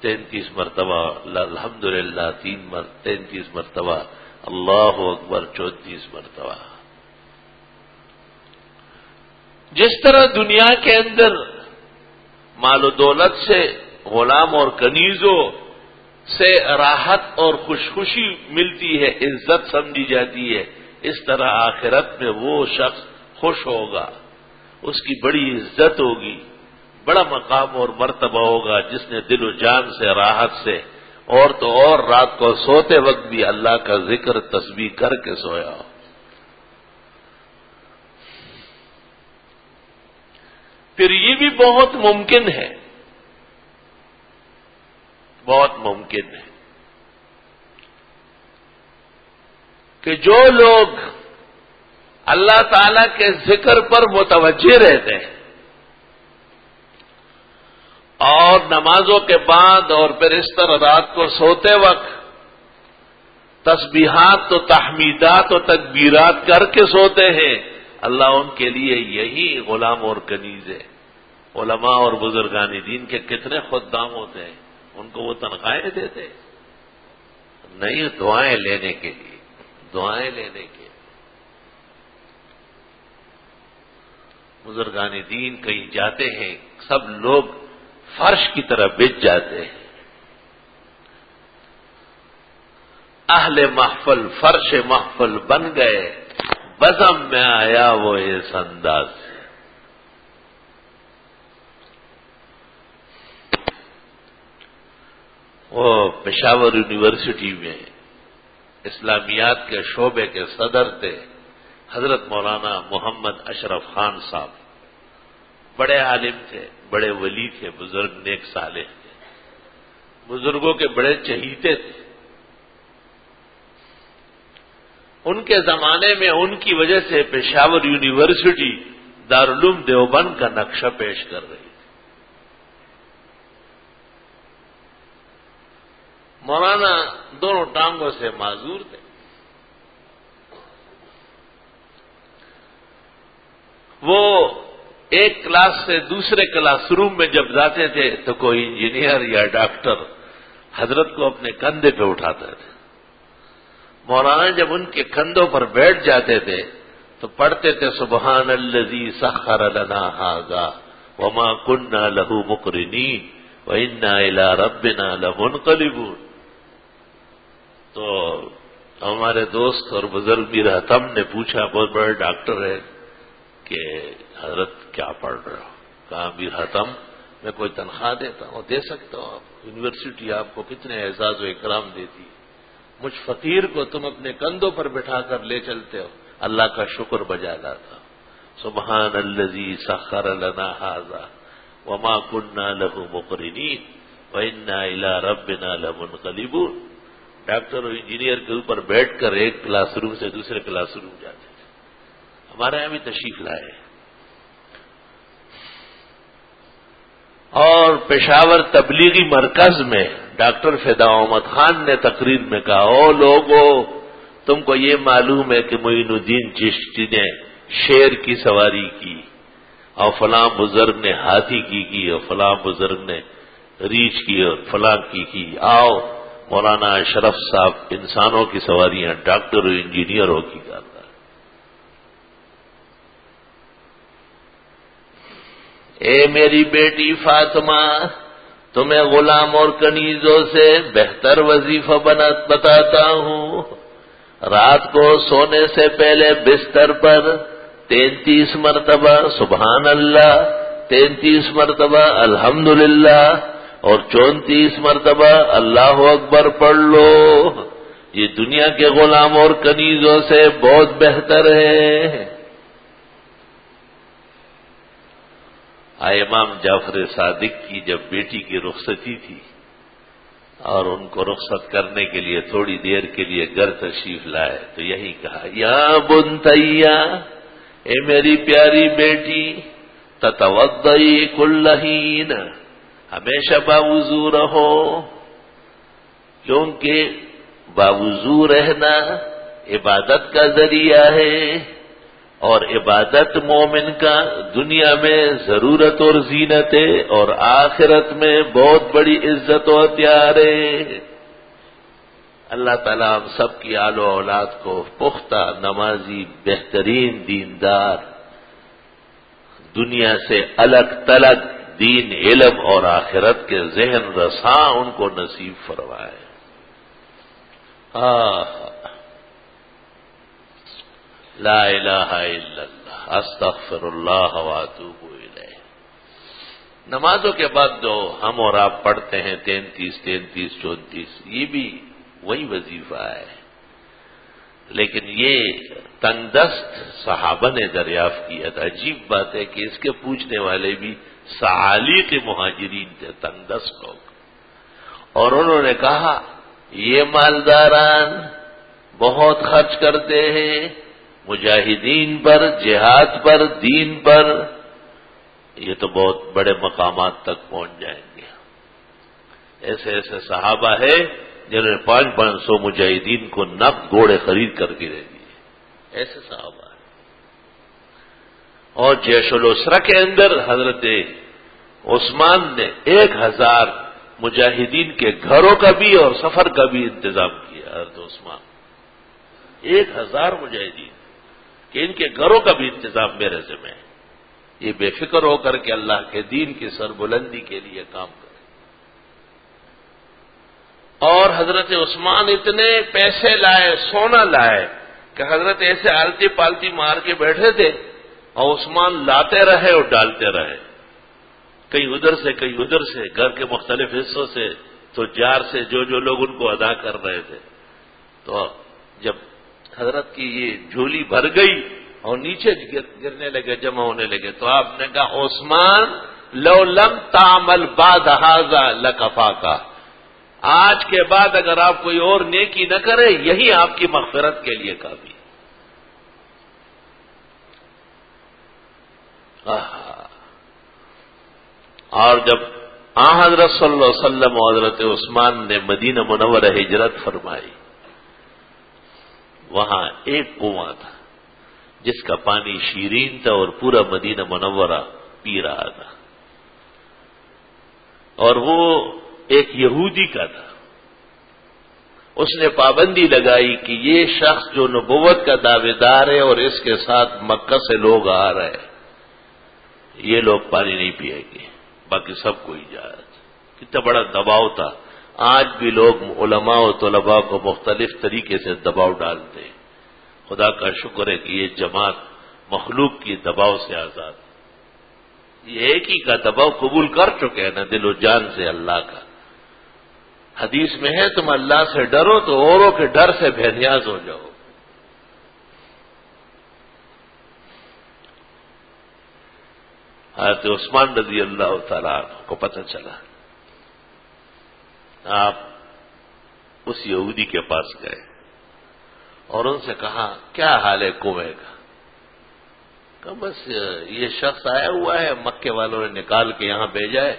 S1: 33 مرتبہ, الحمدللہ 33 مرتبہ, اللہ اکبر 34 مرتبہ. جس طرح دنیا کے اندر مال و دولت سے غلام اور کنیزوں سے راحت اور خوشخوشی ملتی ہے, عزت سمجھی جاتی ہے, اس طرح آخرت میں وہ شخص خوش ہوگا, اس کی بڑی عزت ہوگی, بڑا مقام اور مرتبہ ہوگا جس نے دل و جان سے راحت سے اور تو اور رات کو سوتے وقت بھی اللہ کا ذکر تسبیح کر کے سویا ہو. پھر یہ بھی بہت ممکن ہے, بہت ممکن ہے کہ جو لوگ اللہ تعالی کے ذکر پر متوجہ رہتے ہیں اور نمازوں کے بعد اور پھر اس طرح رات کو سوتے وقت تسبیحات و تحمیدات و تکبیرات کر کے سوتے ہیں, اللہ ان کے لیے یہی غلام اور کنیز ہے. علماء اور بزرگان دین کے کتنے خدام ہوتے ہیں, ان کو وہ تنخواہیں دیتے نہیں, دعائیں لینے کے لیے, دعائیں لینے کے. بزرگان دین کہیں جاتے ہیں, سب لوگ فرش کی طرح بچ جاتے ہیں. اہل محفل فرش محفل بن گئے، بزم میں آیا وہ اس انداز سے. وہ پشاور یونیورسٹی میں اسلامیات کے شعبے کے صدر تھے حضرت مولانا محمد اشرف خان صاحب. بڑے عالم تھے، بڑے ولی تھے، بزرگ نیک صالح تھے، بزرگوں کے بڑے چہیتے تھے. ان کے زمانے میں ان کی وجہ سے پشاور یونیورسٹی دارالعلوم دیوبند کا نقشہ پیش کر رہی تھی. مولانا دونوں ٹانگوں سے معذور تھے. وہ ایک کلاس سے دوسرے کلاس روم میں جب جاتے تھے تو کوئی انجینئر یا ڈاکٹر حضرت کو اپنے کندھے پہ اٹھاتے تھے. مولانا جب ان کے کندھوں پر بیٹھ جاتے تھے تو پڑھتے تھے سبحان الذی سخر لنا ھذا وما كنا له مقرنین وانا الى ربنا لمنقلبون. تو ہمارے دوست اور بزرگ میر حتم نے پوچھا، بہت بڑے ڈاکٹر ہے، کہ حضرت کیا پڑھ رہے ہو؟ کہا میر حتم میں کوئی تنخواہ دیتا ہوں؟ دے سکتا ہوں. آپ یونیورسٹی آپ کو کتنے اعزاز و اکرام دیتی، مجھ فقیر کو تم اپنے کندھوں پر بٹھا کر لے چلتے ہو. اللہ کا شکر بجا لاتا. سبحان الذی سخر لنا ھذا وما كنا له مقرنین وانا الى ربنا لمنقلبون. ڈاکٹر اور انجینئر کے اوپر بیٹھ کر ایک کلاس روم سے دوسرے کلاس روم جاتے تھے. ہمارے یہاں بھی تشریف لائے. اور پشاور تبلیغی مرکز میں ڈاکٹر فدا احمد خان نے تقریر میں کہا، او لوگو، تم کو یہ معلوم ہے کہ معین الدین چشتی نے شیر کی سواری کی اور فلاں بزرگ نے ہاتھی کی اور فلاں بزرگ نے ریچھ کی اور فلاں کی. آؤ مولانا اشرف صاحب انسانوں کی سواریاں ڈاکٹر اور انجینئروں کی کرتا ہے. اے میری بیٹی فاطمہ، تمہیں غلام اور کنیزوں سے بہتر وظیفہ بتاتا ہوں. رات کو سونے سے پہلے بستر پر 33 مرتبہ سبحان اللہ، 33 مرتبہ الحمدللہ اور 34 مرتبہ اللہ اکبر پڑھ لو. یہ دنیا کے غلام اور کنیزوں سے بہت بہتر ہے. امام جعفر صادق کی جب بیٹی کی رخصتی تھی اور ان کو رخصت کرنے کے لیے تھوڑی دیر کے لیے گھر تشریف لائے تو یہی کہا، یا بنتیا، اے میری پیاری بیٹی، تتوضئی کل حین، ہمیشہ باوضو رہو، کیونکہ باوضو رہنا عبادت کا ذریعہ ہے اور عبادت مومن کا دنیا میں ضرورت اور زینت ہے اور آخرت میں بہت بڑی عزت و اختیار ہے. اللہ تعالیٰ ہم سب کی آل و اولاد کو پختہ نمازی، بہترین دیندار، دنیا سے الگ تلگ دین، علم اور آخرت کے ذہن رساں ان کو نصیب فرمائے. لا الہ الا اللہ استغفر اللہ واتوب الیہ. نمازوں کے بعد جو ہم اور آپ پڑھتے ہیں 33 33 34، یہ بھی وہی وظیفہ ہے، لیکن یہ تنگ دست صحابہ نے دریافت کیا تھا. عجیب بات ہے کہ اس کے پوچھنے والے بھی سعالیق مہاجرین تھے، تنگ دست لوگ، اور انہوں نے کہا یہ مالداران بہت خرچ کرتے ہیں مجاہدین پر، جہاد پر، دین پر، یہ تو بہت بڑے مقامات تک پہنچ جائیں گے. ایسے ایسے صحابہ ہے جنہوں نے 500 مجاہدین کو نقد گھوڑے خرید کر کے دے دیے. ایسے صحابہ ہیں. اور جیش الاسرہ کے اندر حضرت عثمان نے 1000 مجاہدین کے گھروں کا بھی اور سفر کا بھی انتظام کیا. حضرت عثمان 1000 مجاہدین کہ ان کے گھروں کا بھی انتظام میرے ذمہ ہے. یہ بے فکر ہو کر کے اللہ کے دین کی سربلندی کے لیے کام کرے. اور حضرت عثمان اتنے پیسے لائے، سونا لائے کہ حضرت ایسے آلتی پالتی مار کے بیٹھے تھے اور عثمان لاتے رہے اور ڈالتے رہے، کہیں ادھر سے کہیں ادھر سے، گھر کے مختلف حصوں سے، تو جار سے جو لوگ ان کو ادا کر رہے تھے. تو جب حضرت کی یہ جھولی بھر گئی اور نیچے گرنے لگے، جمع ہونے لگے، تو آپ نے کہا عثمان لو لم تعمل بعد ھذا لکفاکا، آج کے بعد اگر آپ کوئی اور نیکی نہ کرے یہی آپ کی مغفرت کے لیے کافی. اور جب حضرت صلی اللہ علیہ وسلم اور حضرت عثمان نے مدینہ منورہ ہجرت فرمائی، وہاں ایک کنواں تھا جس کا پانی شیرین تھا اور پورا مدینہ منورہ پی رہا تھا، اور وہ ایک یہودی کا تھا. اس نے پابندی لگائی کہ یہ شخص جو نبوت کا دعوے دار ہے اور اس کے ساتھ مکہ سے لوگ آ رہے ہیں، یہ لوگ پانی نہیں پیئیں گے، باقی سب کو اجازت. کتنا بڑا دباؤ تھا. آج بھی لوگ علماء و طلباء کو مختلف طریقے سے دباؤ ڈالتے ہیں. خدا کا شکر ہے کہ یہ جماعت مخلوق کی دباؤ سے آزاد. یہ ایک ہی کا دباؤ قبول کر چکے ہیں نا دل و جان سے اللہ کا. حدیث میں ہے تم اللہ سے ڈرو تو اوروں کے ڈر سے بے نیاز ہو جاؤ. حضرت عثمان رضی اللہ تعالیٰ کو پتہ چلا. آپ اس یہودی کے پاس گئے اور ان سے کہا کیا حال ہے کنویں کا؟ کہ بس یہ شخص آیا ہوا ہے، مکے والوں نے نکال کے یہاں بھیجا ہے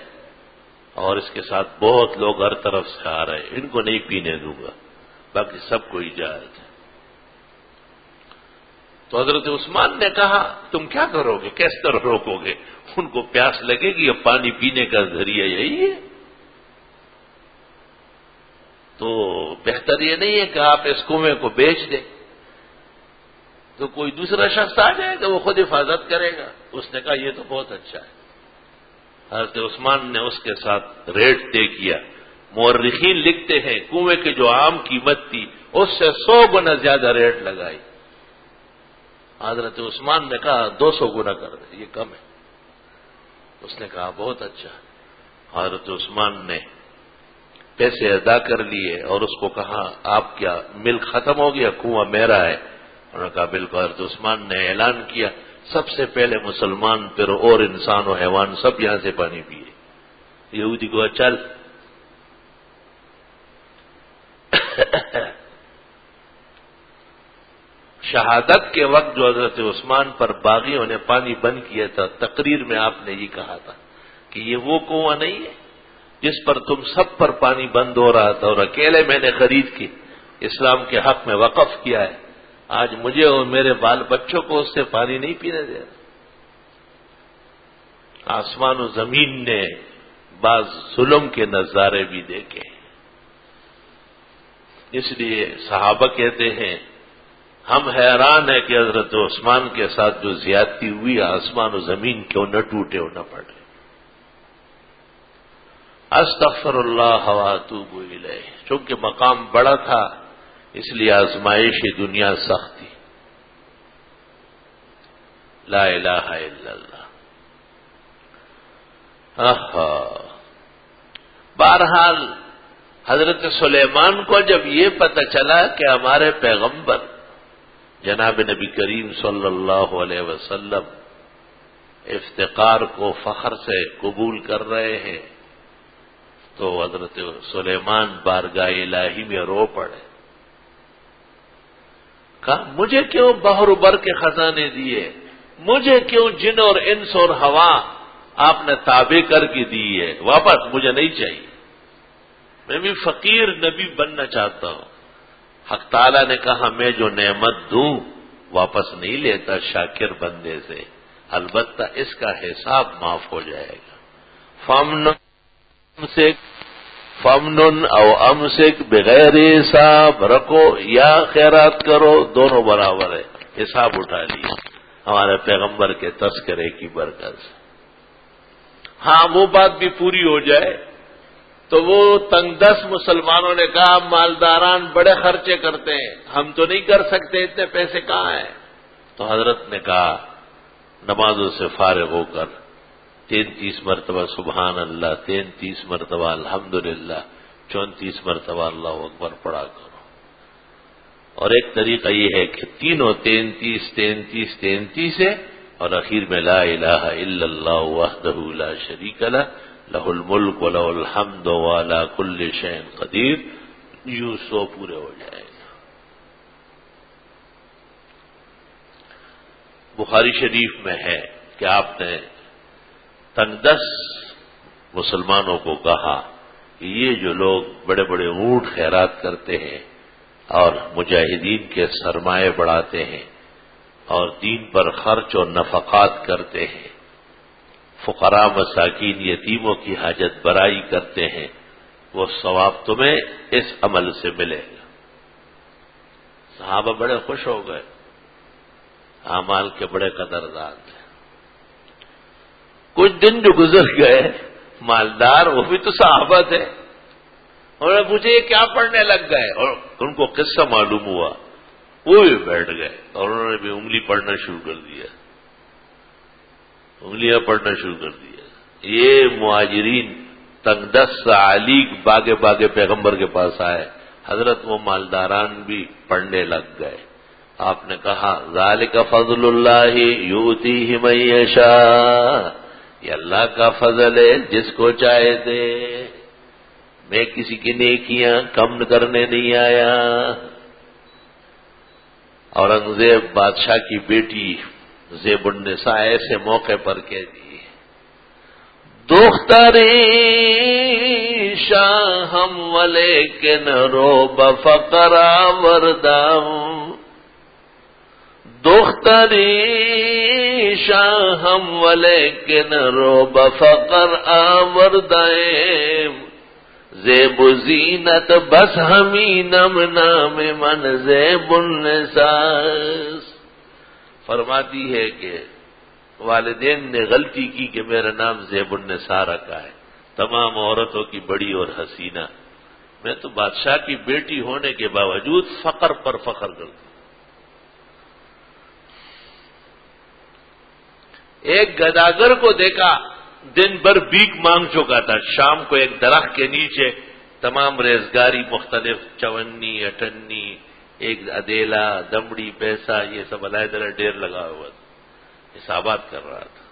S1: اور اس کے ساتھ بہت لوگ ہر طرف سے آ رہے ہیں، ان کو نہیں پینے دوں گا، باقی سب کو اجازت ہے. تو حضرت عثمان نے کہا تم کیا کرو گے، کس طرح روکو گے؟ ان کو پیاس لگے گی اور پانی پینے کا ذریعہ یہی ہے. تو بہتر یہ نہیں ہے کہ آپ اس کنویں کو بیچ دیں، تو کوئی دوسرا شخص آ جائے گا وہ خود حفاظت کرے گا. اس نے کہا یہ تو بہت اچھا ہے. حضرت عثمان نے اس کے ساتھ ریٹ طے کیا. مورخین لکھتے ہیں کنویں کی جو عام قیمت تھی اس سے 100 گنا زیادہ ریٹ لگائی. حضرت عثمان نے کہا 200 گنا کر دے، یہ کم ہے. اس نے کہا بہت اچھا. حضرت عثمان نے پیسے ادا کر لیے اور اس کو کہا آپ کیا ملک ختم ہو گیا، کنواں میرا ہے؟ انہوں نے کہا بالکل. حضرت عثمان نے اعلان کیا سب سے پہلے مسلمان پھر اور انسان و حیوان سب یہاں سے پانی پیے. یہودی کو چل. شہادت کے وقت جو حضرت عثمان پر باغیوں نے پانی بند کیا تھا، تقریر میں آپ نے یہ کہا تھا کہ یہ وہ کنواں نہیں ہے جس پر تم سب پر پانی بند ہو رہا تھا اور اکیلے میں نے خرید کے اسلام کے حق میں وقف کیا ہے. آج مجھے اور میرے بال بچوں کو اس سے پانی نہیں پینے دے رہا. آسمان و زمین نے بعض ظلم کے نظارے بھی دیکھے. اس لیے صحابہ کہتے ہیں ہم حیران ہیں کہ حضرت عثمان کے ساتھ جو زیادتی ہوئی آسمان و زمین کیوں نہ ٹوٹے اور نہ پڑے. استغفر اللہ و اتوب الیہ. چونکہ مقام بڑا تھا اس لیے آزمائش دنیا سخت تھی. لا الہ الا اللہ. بہرحال حضرت سلیمان کو جب یہ پتہ چلا کہ ہمارے پیغمبر جناب نبی کریم صلی اللہ علیہ وسلم افتقار کو فخر سے قبول کر رہے ہیں تو حضرت سلیمان بارگاہ الہی میں رو پڑے. کہا مجھے کیوں بحر و بر کے خزانے دیے، مجھے کیوں جن اور انس اور ہوا آپ نے تابع کر کے دی ہے، واپس مجھے نہیں چاہیے. میں بھی فقیر نبی بننا چاہتا ہوں. حق تعالیٰ نے کہا میں جو نعمت دوں واپس نہیں لیتا شاکر بندے سے، البتہ اس کا حساب معاف ہو جائے گا. فمن او امسک بغیر حساب، رکھو یا خیرات کرو دونوں برابر ہے، حساب اٹھا لیے. ہمارے پیغمبر کے تذکرے کی برکت سے۔ ہاں وہ بات بھی پوری ہو جائے تو وہ تنگ دست مسلمانوں نے کہا مالداران بڑے خرچے کرتے ہیں، ہم تو نہیں کر سکتے، اتنے پیسے کہاں ہیں؟ تو حضرت نے کہا نمازوں سے فارغ ہو کر 33 مرتبہ سبحان اللہ، 33 مرتبہ الحمدللہ، 34 مرتبہ اللہ اکبر پڑھا کرو۔ اور ایک طریقہ یہ ہے کہ تینوں 33 33 33 ہے اور اخیر میں لا الہ الا اللہ وحدہ لا شریک لہ لہ الملک ولہ الحمد وعلی کل شیء قدیر، یوں 100 پورے ہو جائے گا۔ بخاری شریف میں ہے کہ آپ نے تنگ دست مسلمانوں کو کہا کہ یہ جو لوگ بڑے بڑے اونٹ خیرات کرتے ہیں اور مجاہدین کے سرمایے بڑھاتے ہیں اور دین پر خرچ اور نفقات کرتے ہیں، فقراء مساکین یتیموں کی حاجت برائی کرتے ہیں، وہ ثواب تمہیں اس عمل سے ملے گا۔ صحابہ بڑے خوش ہو گئے، اعمال کے بڑے قدردان تھے۔ کچھ دن جو گزر گئے، مالدار وہ بھی تو صحابہ تھے، انہوں نے پوچھا یہ کیا پڑھنے لگ گئے، اور ان کو قصہ معلوم ہوا، وہ بھی بیٹھ گئے اور انہوں نے بھی انگلی پڑھنا شروع کر دیا، انگلیاں پڑھنا شروع کر دیا۔ یہ مہاجرین تنگ دست علیق باغے باغے پیغمبر کے پاس آئے، حضرت وہ مالداران بھی پڑھنے لگ گئے۔ آپ نے کہا ذالک فضل اللہ یؤتیہ من یشاء، یہ اللہ کا فضل ہے جس کو چاہے دے، میں کسی کی نیکیاں کم کرنے نہیں آیا۔ اورنگزیب بادشاہ کی بیٹی زیب النساء ایسے موقع پر کہتی ہے دختری شاہم ولیکن روب فقرا وردام، دختری شاہم ولیکن روب فقر آوردائم، زیب زینت بس ہمینم نام من زیب النساء۔ فرماتی ہے کہ والدین نے غلطی کی کہ میرا نام زیب النساء رکھا ہے، تمام عورتوں کی بڑی اور حسینہ، میں تو بادشاہ کی بیٹی ہونے کے باوجود فقر پر فخر کرتا ہوں۔ ایک گداگر کو دیکھا دن بھر بھیک مانگ چکا تھا، شام کو ایک درخت کے نیچے تمام ریزگاری مختلف چونی اٹھنی ایک ادیلا دمڑی پیسہ یہ سب علیحدہ ڈھیر لگا ہوا تھا، حسابات کر رہا تھا،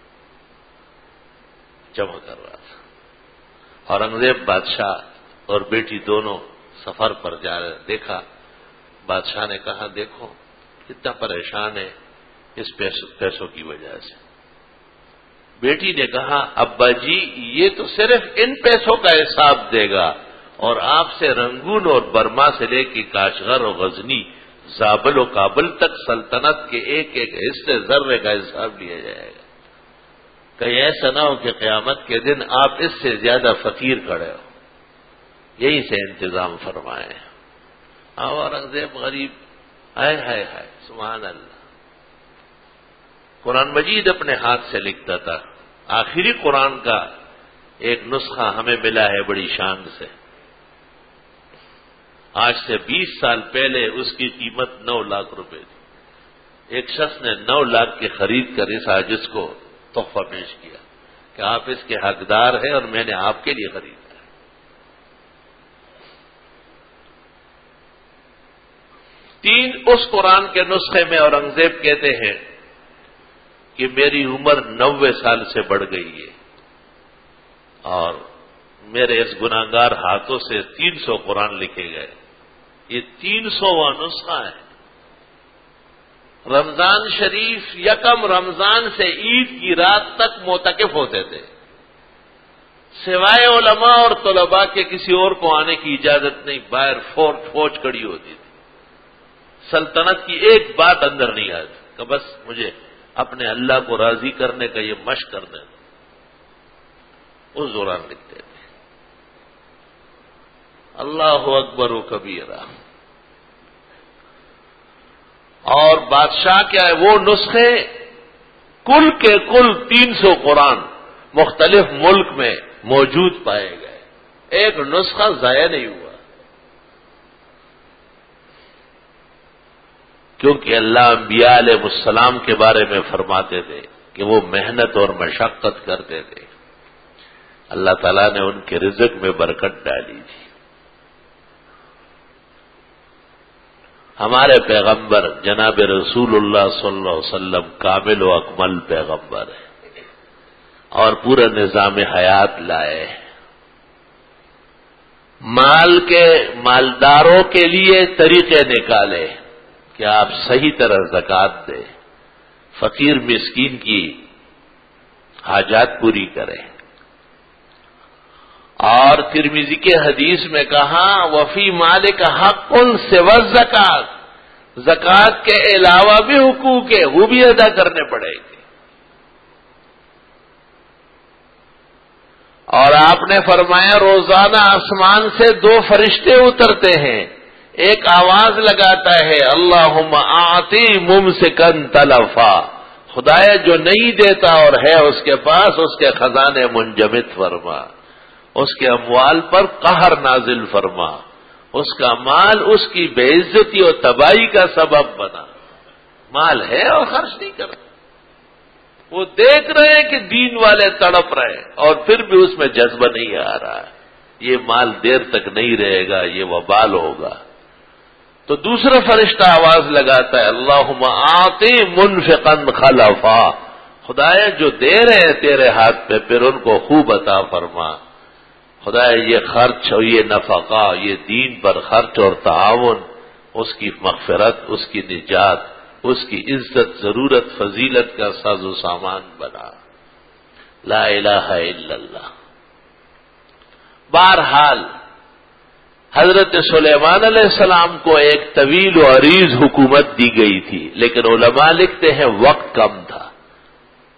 S1: جمع کر رہا تھا۔ اورنگزیب بادشاہ اور بیٹی دونوں سفر پر جا رہے، دیکھا بادشاہ نے کہا دیکھو کتنا پریشان ہے اس پیسوں کی وجہ سے۔ بیٹی نے کہا ابا جی یہ تو صرف ان پیسوں کا حساب دے گا، اور آپ سے رنگون اور برما سے لے کے کاشغر اور غزنی زابل و کابل تک سلطنت کے ایک ایک حصے ذرے کا حساب لیا جائے گا، کہیں ایسا نہ ہو کہ قیامت کے دن آپ اس سے زیادہ فقیر کھڑے ہو، یہی سے انتظام فرمائے۔ اورنگزیب غریب، ہائے ہائے ہائے سبحان اللہ، قرآن مجید اپنے ہاتھ سے لکھتا تھا، آخری قرآن کا ایک نسخہ ہمیں ملا ہے بڑی شان سے، آج سے 20 سال پہلے اس کی قیمت 9 لاکھ روپے تھی، ایک شخص نے 9 لاکھ کے خرید کر اس عاجز کو تحفہ پیش کیا کہ آپ اس کے حقدار ہیں اور میں نے آپ کے لیے خریدا ہے۔ اس قرآن کے نسخے میں اورنگزیب کہتے ہیں کہ میری عمر 90 سال سے بڑھ گئی ہے اور میرے اس گناہگار ہاتھوں سے 300 قرآن لکھے گئے، یہ 300واں نسخہ ہے۔ رمضان شریف یکم رمضان سے عید کی رات تک معتکف ہوتے تھے، سوائے علماء اور طلباء کے کسی اور کو آنے کی اجازت نہیں، باہر فوج کھڑی ہوتی تھی، سلطنت کی ایک بات اندر نہیں آتی کہ بس مجھے اپنے اللہ کو راضی کرنے کا یہ مشق کرنے دو، اس دوران لکھتے تھے۔ اللہ اکبر و کبیرہ۔ اور بادشاہ کیا ہے وہ نسخے کل کے کل 300 قرآن مختلف ملک میں موجود پائے گئے، ایک نسخہ ضائع نہیں ہوا، کیونکہ اللہ انبیاء علیہ السلام کے بارے میں فرماتے تھے کہ وہ محنت اور مشقت کرتے تھے، اللہ تعالیٰ نے ان کے رزق میں برکت ڈالی تھی۔ ہمارے پیغمبر جناب رسول اللہ صلی اللہ علیہ وسلم کامل و اکمل پیغمبر ہے اور پورا نظام حیات لائے، مالداروں کے لیے طریقے نکالے کہ آپ صحیح طرح زکوٰۃ دیں، فقیر مسکین کی حاجات پوری کریں، اور ترمذی کے حدیث میں کہا وفی مالک حق سوى الزکات، زکوٰۃ کے علاوہ بھی حقوق ہے، وہ بھی ادا کرنے پڑے گے۔ اور آپ نے فرمایا روزانہ آسمان سے 2 فرشتے اترتے ہیں، ایک آواز لگاتا ہے اللہم آتی ممسکن تلفا، خدایا جو نہیں دیتا اور ہے اس کے پاس اس کے خزانے منجمد فرما، اس کے اموال پر قہر نازل فرما، اس کا مال اس کی بے عزتی اور تباہی کا سبب بنا۔ مال ہے اور خرچ نہیں کرتا، وہ دیکھ رہے ہیں کہ دین والے تڑپ رہے ہیں اور پھر بھی اس میں جذبہ نہیں آ رہا ہے، یہ مال دیر تک نہیں رہے گا، یہ وبال ہوگا۔ تو دوسرا فرشتہ آواز لگاتا ہے اللہم آتی منفقا خلفا، خدایا جو دے رہے ہیں تیرے ہاتھ پہ پھر ان کو خوب عطا فرما، خدایا یہ خرچ اور یہ نفقہ، یہ دین پر خرچ اور تعاون اس کی مغفرت، اس کی نجات، اس کی عزت، ضرورت، فضیلت کا ساز و سامان بنا۔ لا الہ الا اللہ۔ بہرحال حضرت سلیمان علیہ السلام کو ایک طویل و عریض حکومت دی گئی تھی، لیکن علماء لکھتے ہیں وقت کم تھا،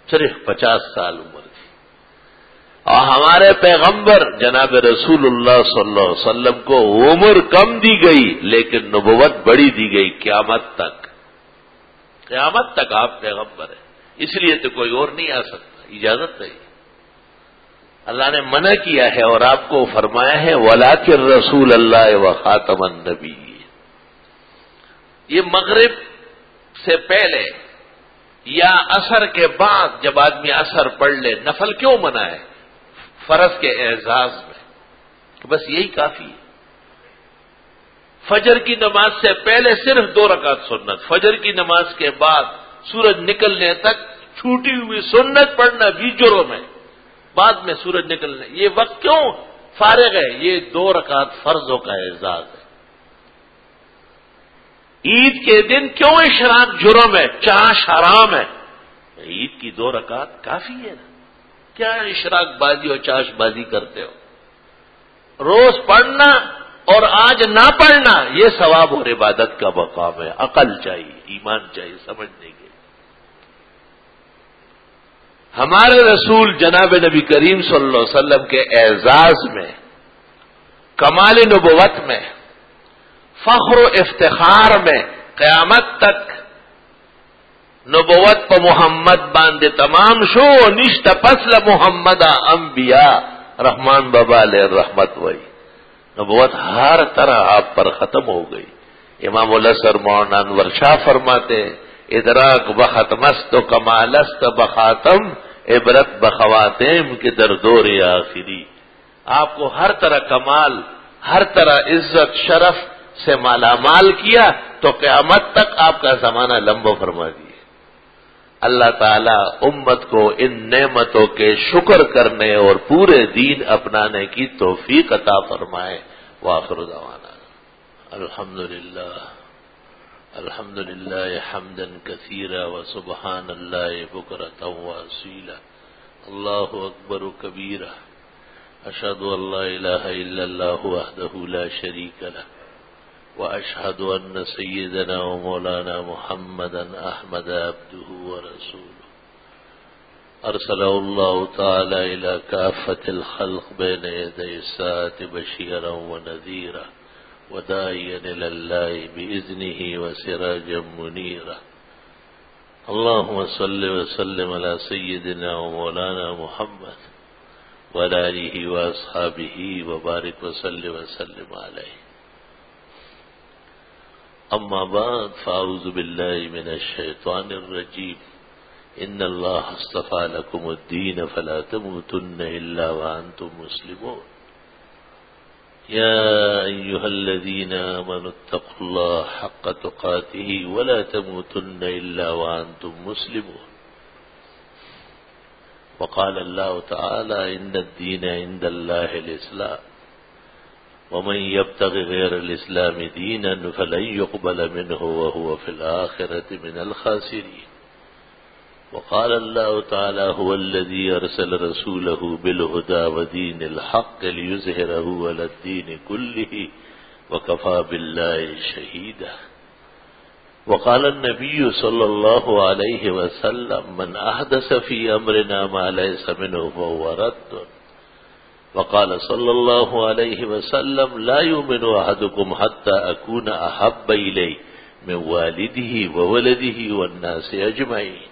S1: صرف 50 سال عمر تھی، اور ہمارے پیغمبر جناب رسول اللہ صلی اللہ علیہ وسلم کو عمر کم دی گئی لیکن نبوت بڑی دی گئی، قیامت تک، قیامت تک آپ پیغمبر ہیں، اس لیے تو کوئی اور نہیں آ سکتا، اجازت نہیں، اللہ نے منع کیا ہے اور آپ کو فرمایا ہے وَلَٰكِن رسول اللہ وخاتم النبی۔ یہ مغرب سے پہلے یا عصر کے بعد جب آدمی عصر پڑھ لے، نفل کیوں منع ہے؟ فرض کے اعزاز میں، کہ بس یہی کافی ہے۔ فجر کی نماز سے پہلے صرف 2 رکعت سنت، فجر کی نماز کے بعد سورج نکلنے تک چھوٹی ہوئی سنت پڑھنا بھی جرم ہے، بعد میں سورج نکلنے، یہ وقت کیوں فارغ ہے؟ یہ 2 رکعت فرضوں کا اعزاز ہے۔ عید کے دن کیوں اشراق جرم ہے، چاش حرام ہے؟ عید کی 2 رکعت کافی ہے نا، کیا اشراق بازی اور چاش بازی کرتے ہو؟ روز پڑھنا اور آج نہ پڑھنا یہ ثواب اور عبادت کا مقام ہے، عقل چاہیے، ایمان چاہیے سمجھنے کے۔ ہمارے رسول جناب نبی کریم صلی اللہ علیہ وسلم کے اعزاز میں، کمال نبوت میں، فخر و افتخار میں، قیامت تک نبوت پا محمد باندے تمام شو نشت پسل محمد انبیاء رحمان بابا علیہ رحمت وئی، نبوت ہر طرح آپ پر ختم ہو گئی۔ امام الاسر مولانا انور شاہ فرماتے ادراک بختمست و کمالست بخاتم عبرت بخواتم کے در دور آخری، آپ کو ہر طرح کمال، ہر طرح عزت شرف سے مالا مال کیا تو قیامت تک آپ کا زمانہ لمبا فرما دیے۔ اللہ تعالی امت کو ان نعمتوں کے شکر کرنے اور پورے دین اپنانے کی توفیق عطا فرمائے۔ وآخر دعوانا الحمد للہ حمدا کثیرا وسبحان اللہ بکرۃ واصیلا، اللہ اکبر کبیرا، اشہد ان لا الہ الا اللہ وحدہ لا شریک لہ، واشہد ان سیدنا ومولانا محمدا احمد عبدہ ورسولہ، ارسلہ اللہ تعالی الى کافۃ الخلق بین یدی الساعۃ بشیرا ونذیرا وداعیا الی اللہ بإذنہ وسراجا منیرا۔ اللهم صل وسلم على سيدنا ومولانا محمد وعلى آله وأصحابه وبارك وسلم عليه. أما بعد فأعوذ بالله من الشيطان الرجيم. إن الله اصطفى لكم الدين فلا تموتن إلا وأنتم مسلمون. يا أيها الذين آمنوا اتقوا الله حق تقاته ولا تموتن إلا وأنتم مسلمون. وقال الله تعالى إن الدين عند الله الإسلام ومن يبتغ غير الإسلام دينا فلن يقبل منه وهو في الآخرة من الخاسرين. وقال الله تعالى هو الذي أرسل رسوله بالهدى ودين الحق ليظهره على الدين كله وكفى بالله شهيدا. وقال النبي صلى الله عليه وسلم من أحدث في أمرنا ما ليس منه فهو رد. وقال صلى الله عليه وسلم لا يؤمن أحدكم حتى أكون أحب إليه من والده وولده والناس أجمعين.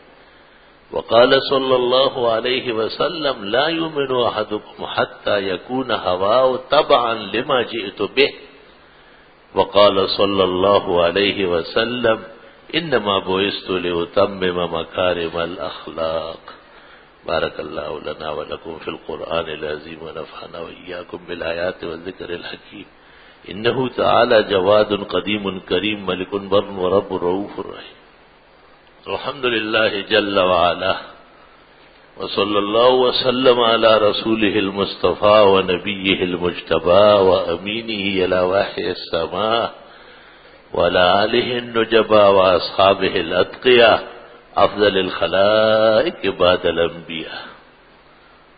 S1: وقال صلى الله عليه وسلم لا يؤمن أحدكم حتى يكون هواه تبعا لما جئت به. وقال صلى الله عليه وسلم إنما بعثت لأتمم مكارم الأخلاق. بارك الله لنا ولكم في القرآن العظيم ونفعنا وإياكم بالآيات والذكر الحكيم. إنه تعالى جواد قديم كريم ملك بر ورب رؤوف رحيم. الحمد لله جل وعلا وصلى الله وسلم على رسوله المصطفى ونبيه المجتبى وأمينه إلى وحي السماء وعلى آله النجبى وأصحابه الأتقياء أفضل الخلائق بعد الأنبياء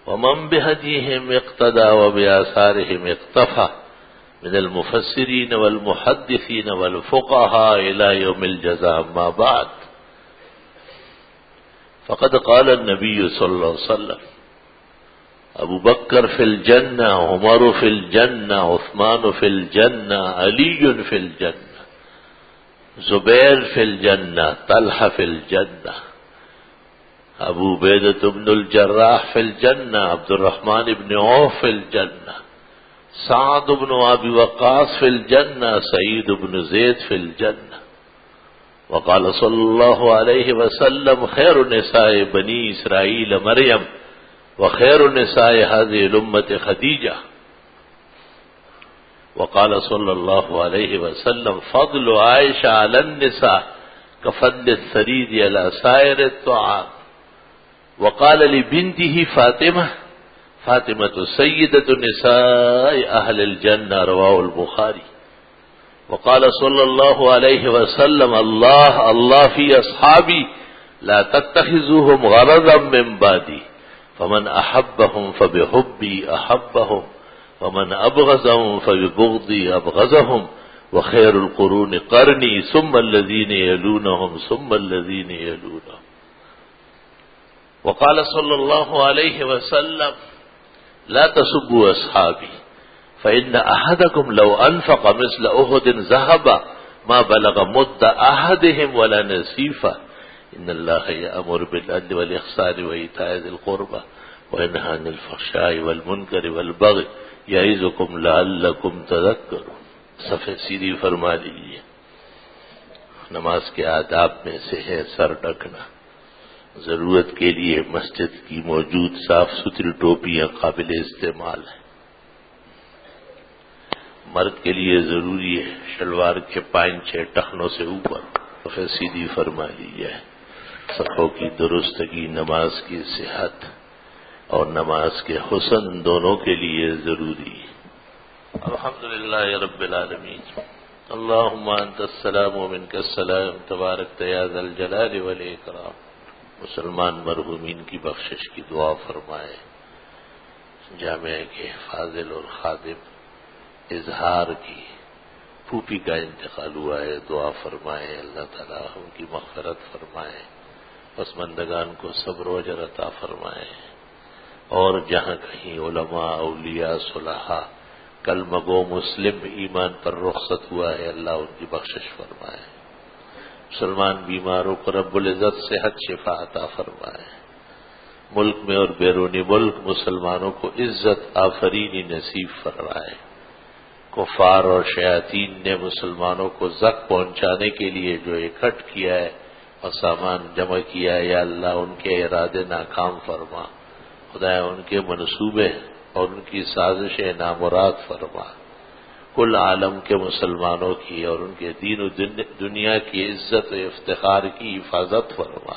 S1: ومن بهديهم اقتدى وبآثارهم اقتفى من المفسرين والمحدثين والفقهاء إلى يوم الجزاء. ما بعد فقد قال النبي صلى الله عليه وسلم ابو بکر فی الجنہ، عمر فی الجنہ، عثمان فی الجنہ، علی فی الجنہ، زبیر فی الجنہ، طلحہ فی الجنہ، ابو عبیدہ بن الجراح فی الجنہ، عبد الرحمن بن عوف فی الجنہ، سعد بن ابی وقاص فی الجنہ، سعید بن زید فی الجنہ. وقال صلی اللہ علیہ وسلم خیر نساء بنی اسرائیل مریم وخیر نساء هذه الامة خدیجہ. وقال صلی اللہ علیہ وسلم فضل عائشہ علی النساء كفضل الثريد على سائر الطعام. وقال لبنته فاطمة سیدة نساء اہل الجنہ رواه البخاری. وقال صلی اللہ علیہ وسلم اللہ فی اصحابی لا تتخذوهم غرضا من بعدی فمن احبهم فبحبی احبهم ومن ابغضهم فببغضی ابغضهم وخیر القرون قرنی ثم الذین یلونهم ثم الذین یلونهم. وقال صلی اللہ علیہ وسلم لا تسبوا اصحابی فإن أحدكم لو أنفق مثل أحد ذهبا ما بلغ مد أحدهم ولا نصيفا. إن الله يأمر بالعدل والإحسان وإيتاء ذي القربى وينهى عن الفحشاء والمنكر والبغي يعظكم لعلكم تذكرون. صفحہ سیدھی فرما لیجیے. نماز کے آداب میں سے ہے سر ڈھکنا. ضرورت کے لیے مسجد کی موجود صاف ستھری ٹوپیاں قابل استعمال ہیں. مرد کے لیے ضروری ہے شلوار کے 5-6 ٹخنوں سے اوپر. صفحہ سیدھی فرما لی جائے. صفوں کی درستگی نماز کی صحت اور نماز کے حسن دونوں کے لیے ضروری ہے. الحمدللہ رب العالمین. اللہم انت السلام ومنک السلام تبارک یا ذا الجلال والاکرام. مسلمان مرحومین کی بخشش کی دعا فرمائے. جامعہ کے فاضل اور خادم اظہار کی پھوپھی کا انتقال ہوا ہے. دعا فرمائے اللہ تعالیٰ ان کی مغفرت فرمائے. پسماندگان کو صبر و اجر عطا فرمائے. اور جہاں کہیں علماء اولیاء صلحاء کلمہ گو مسلم ایمان پر رخصت ہوا ہے اللہ ان کی بخشش فرمائے. مسلمان بیماروں کو رب العزت صحت شفا عطا فرمائے، ملک میں اور بیرونی ملک مسلمانوں کو عزت آفرینی نصیب فرمائے۔ کفار اور شیاطین نے مسلمانوں کو زخم پہنچانے کے لیے جو اکٹھ کیا ہے اور سامان جمع کیا ہے، یا اللہ ان کے ارادے ناکام فرما، خدایا ان کے منصوبے اور ان کی سازشیں نامراد فرما، کل عالم کے مسلمانوں کی اور ان کے دین و دنیا کی عزت و افتخار کی حفاظت فرما،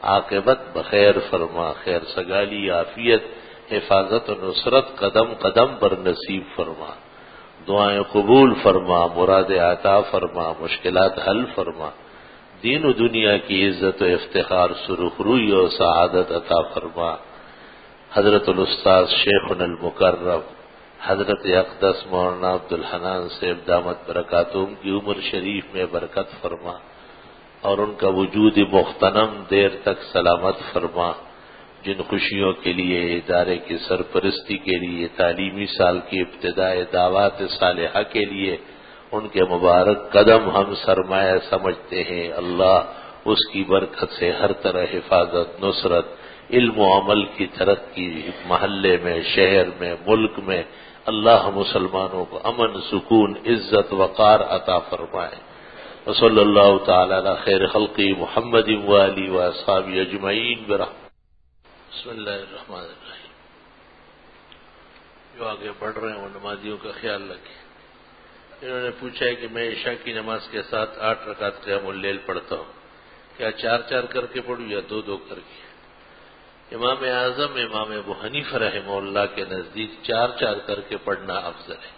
S1: عاقبت بخیر فرما، خیر سگالی عافیت حفاظت و نصرت قدم قدم پر نصیب فرما، دعائیں قبول فرما، مراد عطا فرما، مشکلات حل فرما، دین و دنیا کی عزت و افتخار سرخروئی اور سعادت عطا فرما۔ حضرت الاستاذ شیخنا المکرم حضرت اقدس مولانا عبدالحنان سے دامت برکاتہم کی عمر شریف میں برکت فرما اور ان کا وجود مغتنم دیر تک سلامت فرما، جن خوشیوں کے لیے ادارے کی سرپرستی کے لیے تعلیمی سال کی ابتدائے دعوات صالحہ کے لیے ان کے مبارک قدم ہم سرمایہ سمجھتے ہیں، اللہ اس کی برکت سے ہر طرح حفاظت، نصرت، علم و عمل کی ترقی، محلے میں، شہر میں، ملک میں اللہ مسلمانوں کو امن، سکون، عزت، وقار عطا فرمائے۔ وصلی اللہ تعالی علی خیر خلقی محمد وآلہ واصحابہ اجمعین برحمتہ۔ بسم اللہ الرحمن الرحیم۔ جو آگے بڑھ رہے ہیں وہ نمازیوں کا خیال رکھیں۔ انہوں نے پوچھا ہے کہ میں عشاء کی نماز کے ساتھ 8 رکعت قیام اللیل پڑھتا ہوں، کیا 4 کر کے پڑھوں یا 2 کر کے؟ امام اعظم امام ابو حنیفہ رحمہ اللہ کے نزدیک 4 کر کے پڑھنا افضل ہے،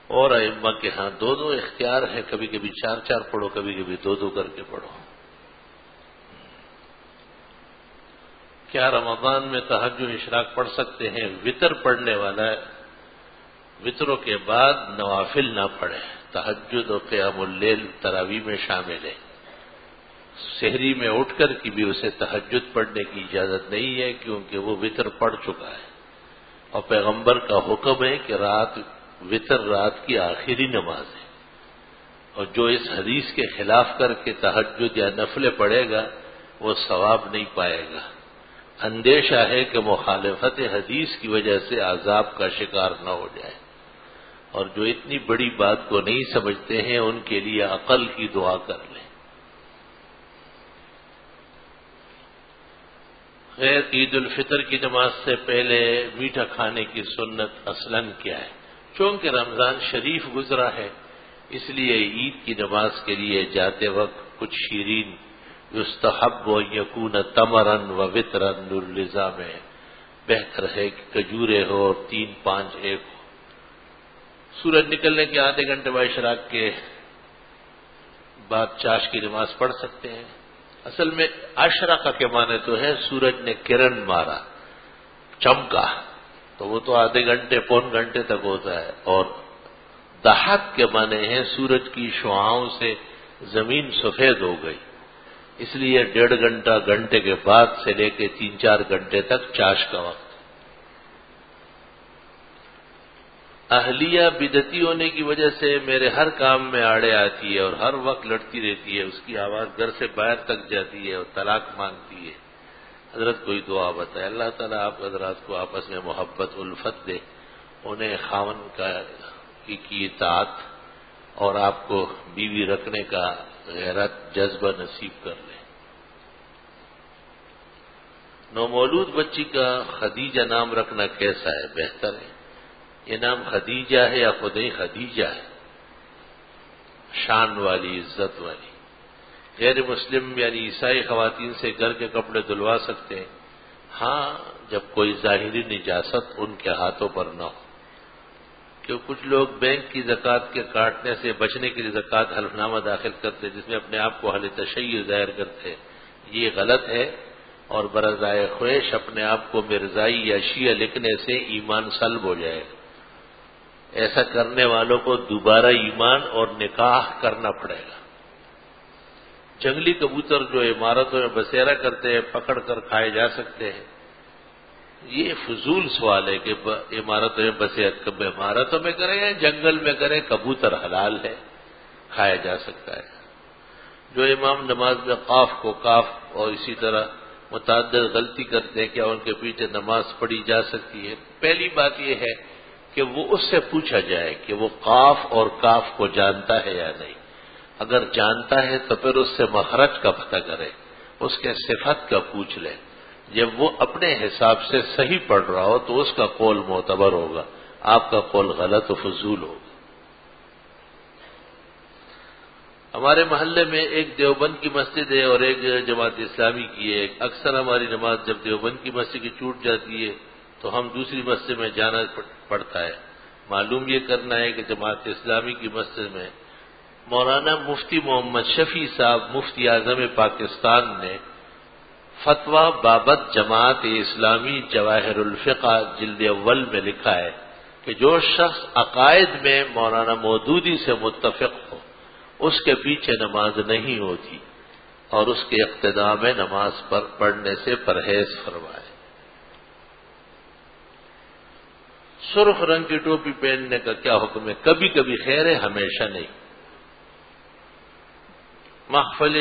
S1: اور ائمہ کے ہاں 2 اختیار ہے، کبھی کبھی 4 پڑھو، کبھی کبھی 2 کر کے پڑھو۔ کیا رمضان میں تہجد اشراق پڑھ سکتے ہیں؟ وطر پڑھنے والا وطروں کے بعد نوافل نہ پڑھے، تہجد اور قیام اللیل تراویح میں شامل ہے۔ سحری میں اٹھ کر کی بھی اسے تہجد پڑھنے کی اجازت نہیں ہے، کیونکہ وہ وطر پڑھ چکا ہے، اور پیغمبر کا حکم ہے کہ وطر رات کی آخری نماز ہے، اور جو اس حدیث کے خلاف کر کے تہجد یا نفلیں پڑھے گا وہ ثواب نہیں پائے گا۔ اندیشہ ہے کہ مخالفت حدیث کی وجہ سے عذاب کا شکار نہ ہو جائے، اور جو اتنی بڑی بات کو نہیں سمجھتے ہیں ان کے لیے عقل کی دعا کر لیں۔ غیر عید الفطر کی نماز سے پہلے میٹھا کھانے کی سنت اصلاً کیا ہے؟ چونکہ رمضان شریف گزرا ہے، اس لیے عید کی نماز کے لیے جاتے وقت کچھ شیرین یستحب و یکون تمرن و وطرن للرضا میں بہتر ہے کہ کھجورے ہو اور 3، 5، 1 ہو۔ سورج نکلنے کے آدھے گھنٹے بعد اشراق کے بعد چاش کی نماز پڑھ سکتے ہیں۔ اصل میں اشرقہ کے معنی تو ہے سورج نے کرن مارا، چمکا، تو وہ تو آدھے گھنٹے، پون گھنٹے تک ہوتا ہے، اور دہق کے معنی ہے سورج کی شعاؤں سے زمین سفید ہو گئی، اس لیے 1.5 گھنٹے کے بعد سے لے کے 3-4 گھنٹے تک چاش کا وقت۔ اہلیہ بدعتی ہونے کی وجہ سے میرے ہر کام میں آڑے آتی ہے اور ہر وقت لڑتی رہتی ہے، اس کی آواز گھر سے باہر تک جاتی ہے اور طلاق مانگتی ہے۔ حضرت کوئی دعا بتائے، اللہ تعالیٰ آپ حضرات کو آپس میں محبت الفت دے، انہیں خاوند کی اطاعت اور آپ کو بیوی رکھنے کا غیرت جذبہ نصیب کر لے۔ نومولود بچی کا خدیجہ نام رکھنا کیسا ہے؟ بہتر ہے؟ یہ نام خدیجہ ہے یا خود ہی خدیجہ ہے؟ شان والی، عزت والی۔ غیر مسلم یعنی عیسائی خواتین سے گھر کے کپڑے دھلوا سکتے ہیں؟ ہاں، جب کوئی ظاہری نجاست ان کے ہاتھوں پر نہ ہو، کہ کچھ لوگ بینک کی زکوٰۃ کے کاٹنے سے بچنے کے لیے زکوٰۃ حلف نامہ داخل کرتے جس میں اپنے آپ کو اہل تشیع ظاہر کرتے، یہ غلط ہے، اور برضائے خواہش اپنے آپ کو مرزائی یا شیعہ لکھنے سے ایمان سلب ہو جائے گا۔ ایسا کرنے والوں کو دوبارہ ایمان اور نکاح کرنا پڑے گا۔ جنگلی کبوتر جو عمارتوں میں بسیرا کرتے ہیں پکڑ کر کھائے جا سکتے ہیں؟ یہ فضول سوال ہے کہ عمارتوں میں بسیرا، عمارتوں میں کریں یا جنگل میں کریں، کبوتر حلال ہے، کھایا جا سکتا ہے۔ جو امام نماز میں قاف کو کاف اور اسی طرح متعدد غلطی کرتے ہیں، کیا ان کے پیچھے نماز پڑھی جا سکتی ہے؟ پہلی بات یہ ہے کہ وہ اس سے پوچھا جائے کہ وہ قاف اور کاف کو جانتا ہے یا نہیں۔ اگر جانتا ہے تو پھر اس سے مخرج کا پتہ کرے، اس کے صفت کا پوچھ لے۔ جب وہ اپنے حساب سے صحیح پڑھ رہا ہو تو اس کا قول معتبر ہوگا، آپ کا قول غلط و فضول ہوگا۔ ہمارے محلے میں ایک دیوبند کی مسجد ہے اور ایک جماعت اسلامی کی ہے۔ اکثر ہماری نماز جب دیوبند کی مسجد کی چھوٹ جاتی ہے تو ہم دوسری مسجد میں جانا پڑتا ہے۔ معلوم یہ کرنا ہے کہ جماعت اسلامی کی مسجد میں مولانا مفتی محمد شفیع صاحب مفتی اعظم پاکستان نے فتویٰ بابت جماعت اسلامی جواہر الفقہ جلد اول میں لکھا ہے کہ جو شخص عقائد میں مولانا مودودی سے متفق ہو اس کے پیچھے نماز نہیں ہوتی اور اس کے اقتداء میں نماز پڑھنے سے پرہیز فرمائے۔ سرخ رنگ کی ٹوپی پہننے کا کیا حکم ہے؟ کبھی کبھی خیر ہے، ہمیشہ نہیں۔ محفل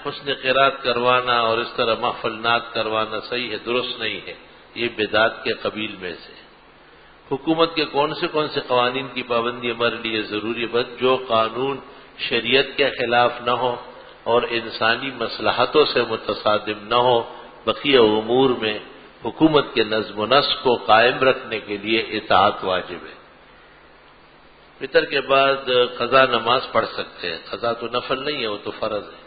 S1: حسن قرات کروانا اور اس طرح محفل نعت کروانا صحیح ہے، درست نہیں ہے، یہ بدعت کے قبیل میں سے۔ حکومت کے کون سے قوانین کی پابندی ہمارے لیے ضروری ہے؟ بس جو قانون شریعت کے خلاف نہ ہو اور انسانی مصلحتوں سے متصادم نہ ہو، بقیہ امور میں حکومت کے نظم و نسق کو قائم رکھنے کے لیے اطاعت واجب ہے۔ فطر کے بعد قضا نماز پڑھ سکتے ہیں، قضا تو نفل نہیں ہے، وہ تو فرض ہے۔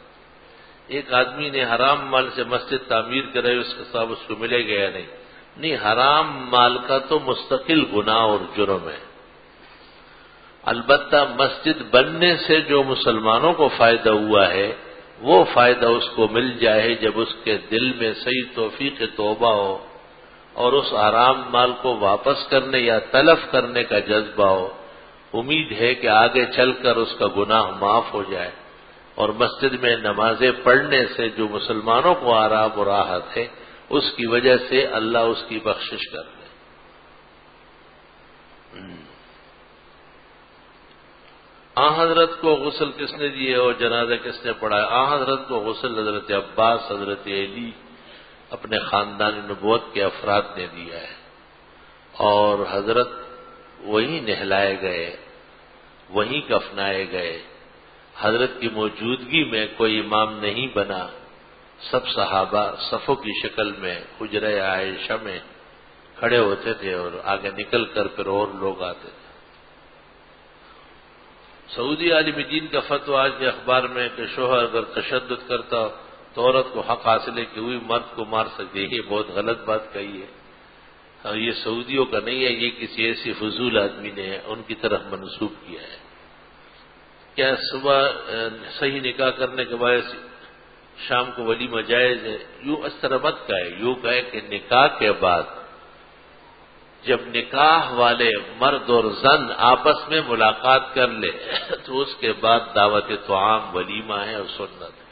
S1: ایک آدمی نے حرام مال سے مسجد تعمیر کرائی، اس کا ثواب اس کو ملے گا یا نہیں؟ نہیں، حرام مال کا تو مستقل گناہ اور جرم ہے۔ البتہ مسجد بننے سے جو مسلمانوں کو فائدہ ہوا ہے وہ فائدہ اس کو مل جائے جب اس کے دل میں صحیح توفیق توبہ ہو اور اس حرام مال کو واپس کرنے یا تلف کرنے کا جذبہ ہو۔ امید ہے کہ آگے چل کر اس کا گناہ معاف ہو جائے اور مسجد میں نمازیں پڑھنے سے جو مسلمانوں کو آرام و راحت ہے اس کی وجہ سے اللہ اس کی بخشش کر دے۔ حضرت کو غسل کس نے دیے اور جنازہ کس نے پڑھایا؟ حضرت کو غسل حضرت عباس، حضرت علی، اپنے خاندان نبوت کے افراد نے دیا ہے اور حضرت وہیں نہلائے گئے، وہیں کفنائے گئے۔ حضرت کی موجودگی میں کوئی امام نہیں بنا، سب صحابہ صفوں کی شکل میں حجرہ عائشہ میں کھڑے ہوتے تھے اور آگے نکل کر پھر اور لوگ آتے تھے۔ سعودی عالم دین کا فتویٰ آج کے اخبار میں کہ شوہر اگر تشدد کرتا ہو تو عورت کو حق حاصل ہے کہ ہوئی مرد کو مار سکتی ہے، یہ بہت غلط بات کہی ہے اور یہ سعودیوں کا نہیں ہے، یہ کسی ایسی فضول آدمی نے ان کی طرف منسوب کیا ہے۔ کیا صبح صحیح نکاح کرنے کے بعد شام کو ولیمہ جائز ہے؟ یوں اس طرح مت کہے، یوں کہے کہ نکاح کے بعد جب نکاح والے مرد اور زن آپس میں ملاقات کر لے تو اس کے بعد دعوت طعام ولیمہ ہے اور سنت ہے۔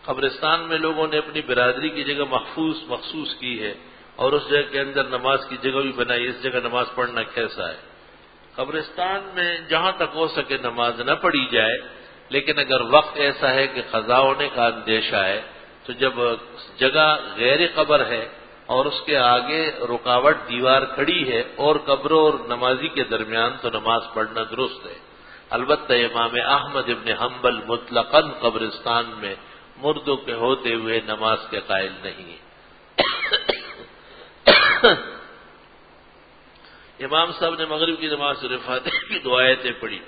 S1: قبرستان میں لوگوں نے اپنی برادری کی جگہ مخصوص کی ہے اور اس جگہ کے اندر نماز کی جگہ بھی بنائی، اس جگہ نماز پڑھنا کیسا ہے؟ قبرستان میں جہاں تک ہو سکے نماز نہ پڑھی جائے، لیکن اگر وقت ایسا ہے کہ قضا ہونے کا اندیشہ ہے تو جب جگہ غیر قبر ہے اور اس کے آگے رکاوٹ دیوار کھڑی ہے اور قبر اور نمازی کے درمیان تو نماز پڑھنا درست ہے۔ البتہ امام احمد ابن حنبل مطلقاً قبرستان میں مردوں کے ہوتے ہوئے نماز کے قائل نہیں ہیں۔ امام صاحب نے مغرب کی نماز سورہ فاتحہ کی دو آیتیں پڑھی،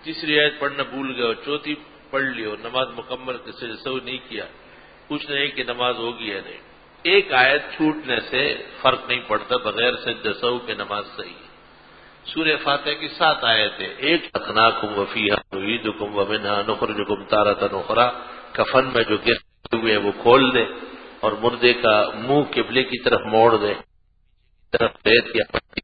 S1: تیسری آیت پڑھنا بھول گئے اور چوتھی پڑھ لی اور نماز مکمل سجدہ نہیں کیا، پوچھنا ہے کہ نماز ہوگی یا نہیں۔ ایک آیت چھوٹنے سے فرق نہیں پڑتا، بغیر سجدہ سہو کے نماز صحیح ہے۔ سورہ فاتحہ کی 7 آیتیں، ایک اخناکم وفیہا نعیدکم ومنہا نخرجکم تارۃ اخری، کفن میں جو گرے ہوئے وہ کھول دے اور مردے کا منہ قبلے کی طرف موڑ دے، طرف ریت یا پٹی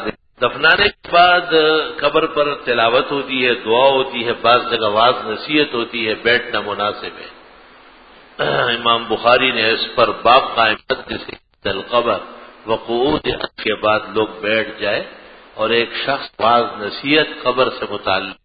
S1: دے۔ دفنانے کے بعد قبر پر تلاوت ہوتی ہے، دعا ہوتی ہے، بعض جگہ واعظ نصیحت ہوتی ہے، بیٹھنا مناسب ہے۔ امام بخاری نے اس پر باب قائم کیا جسے القبر وقعود کے بعد لوگ بیٹھ جائے اور ایک شخص واعظ نصیحت قبر سے متعلق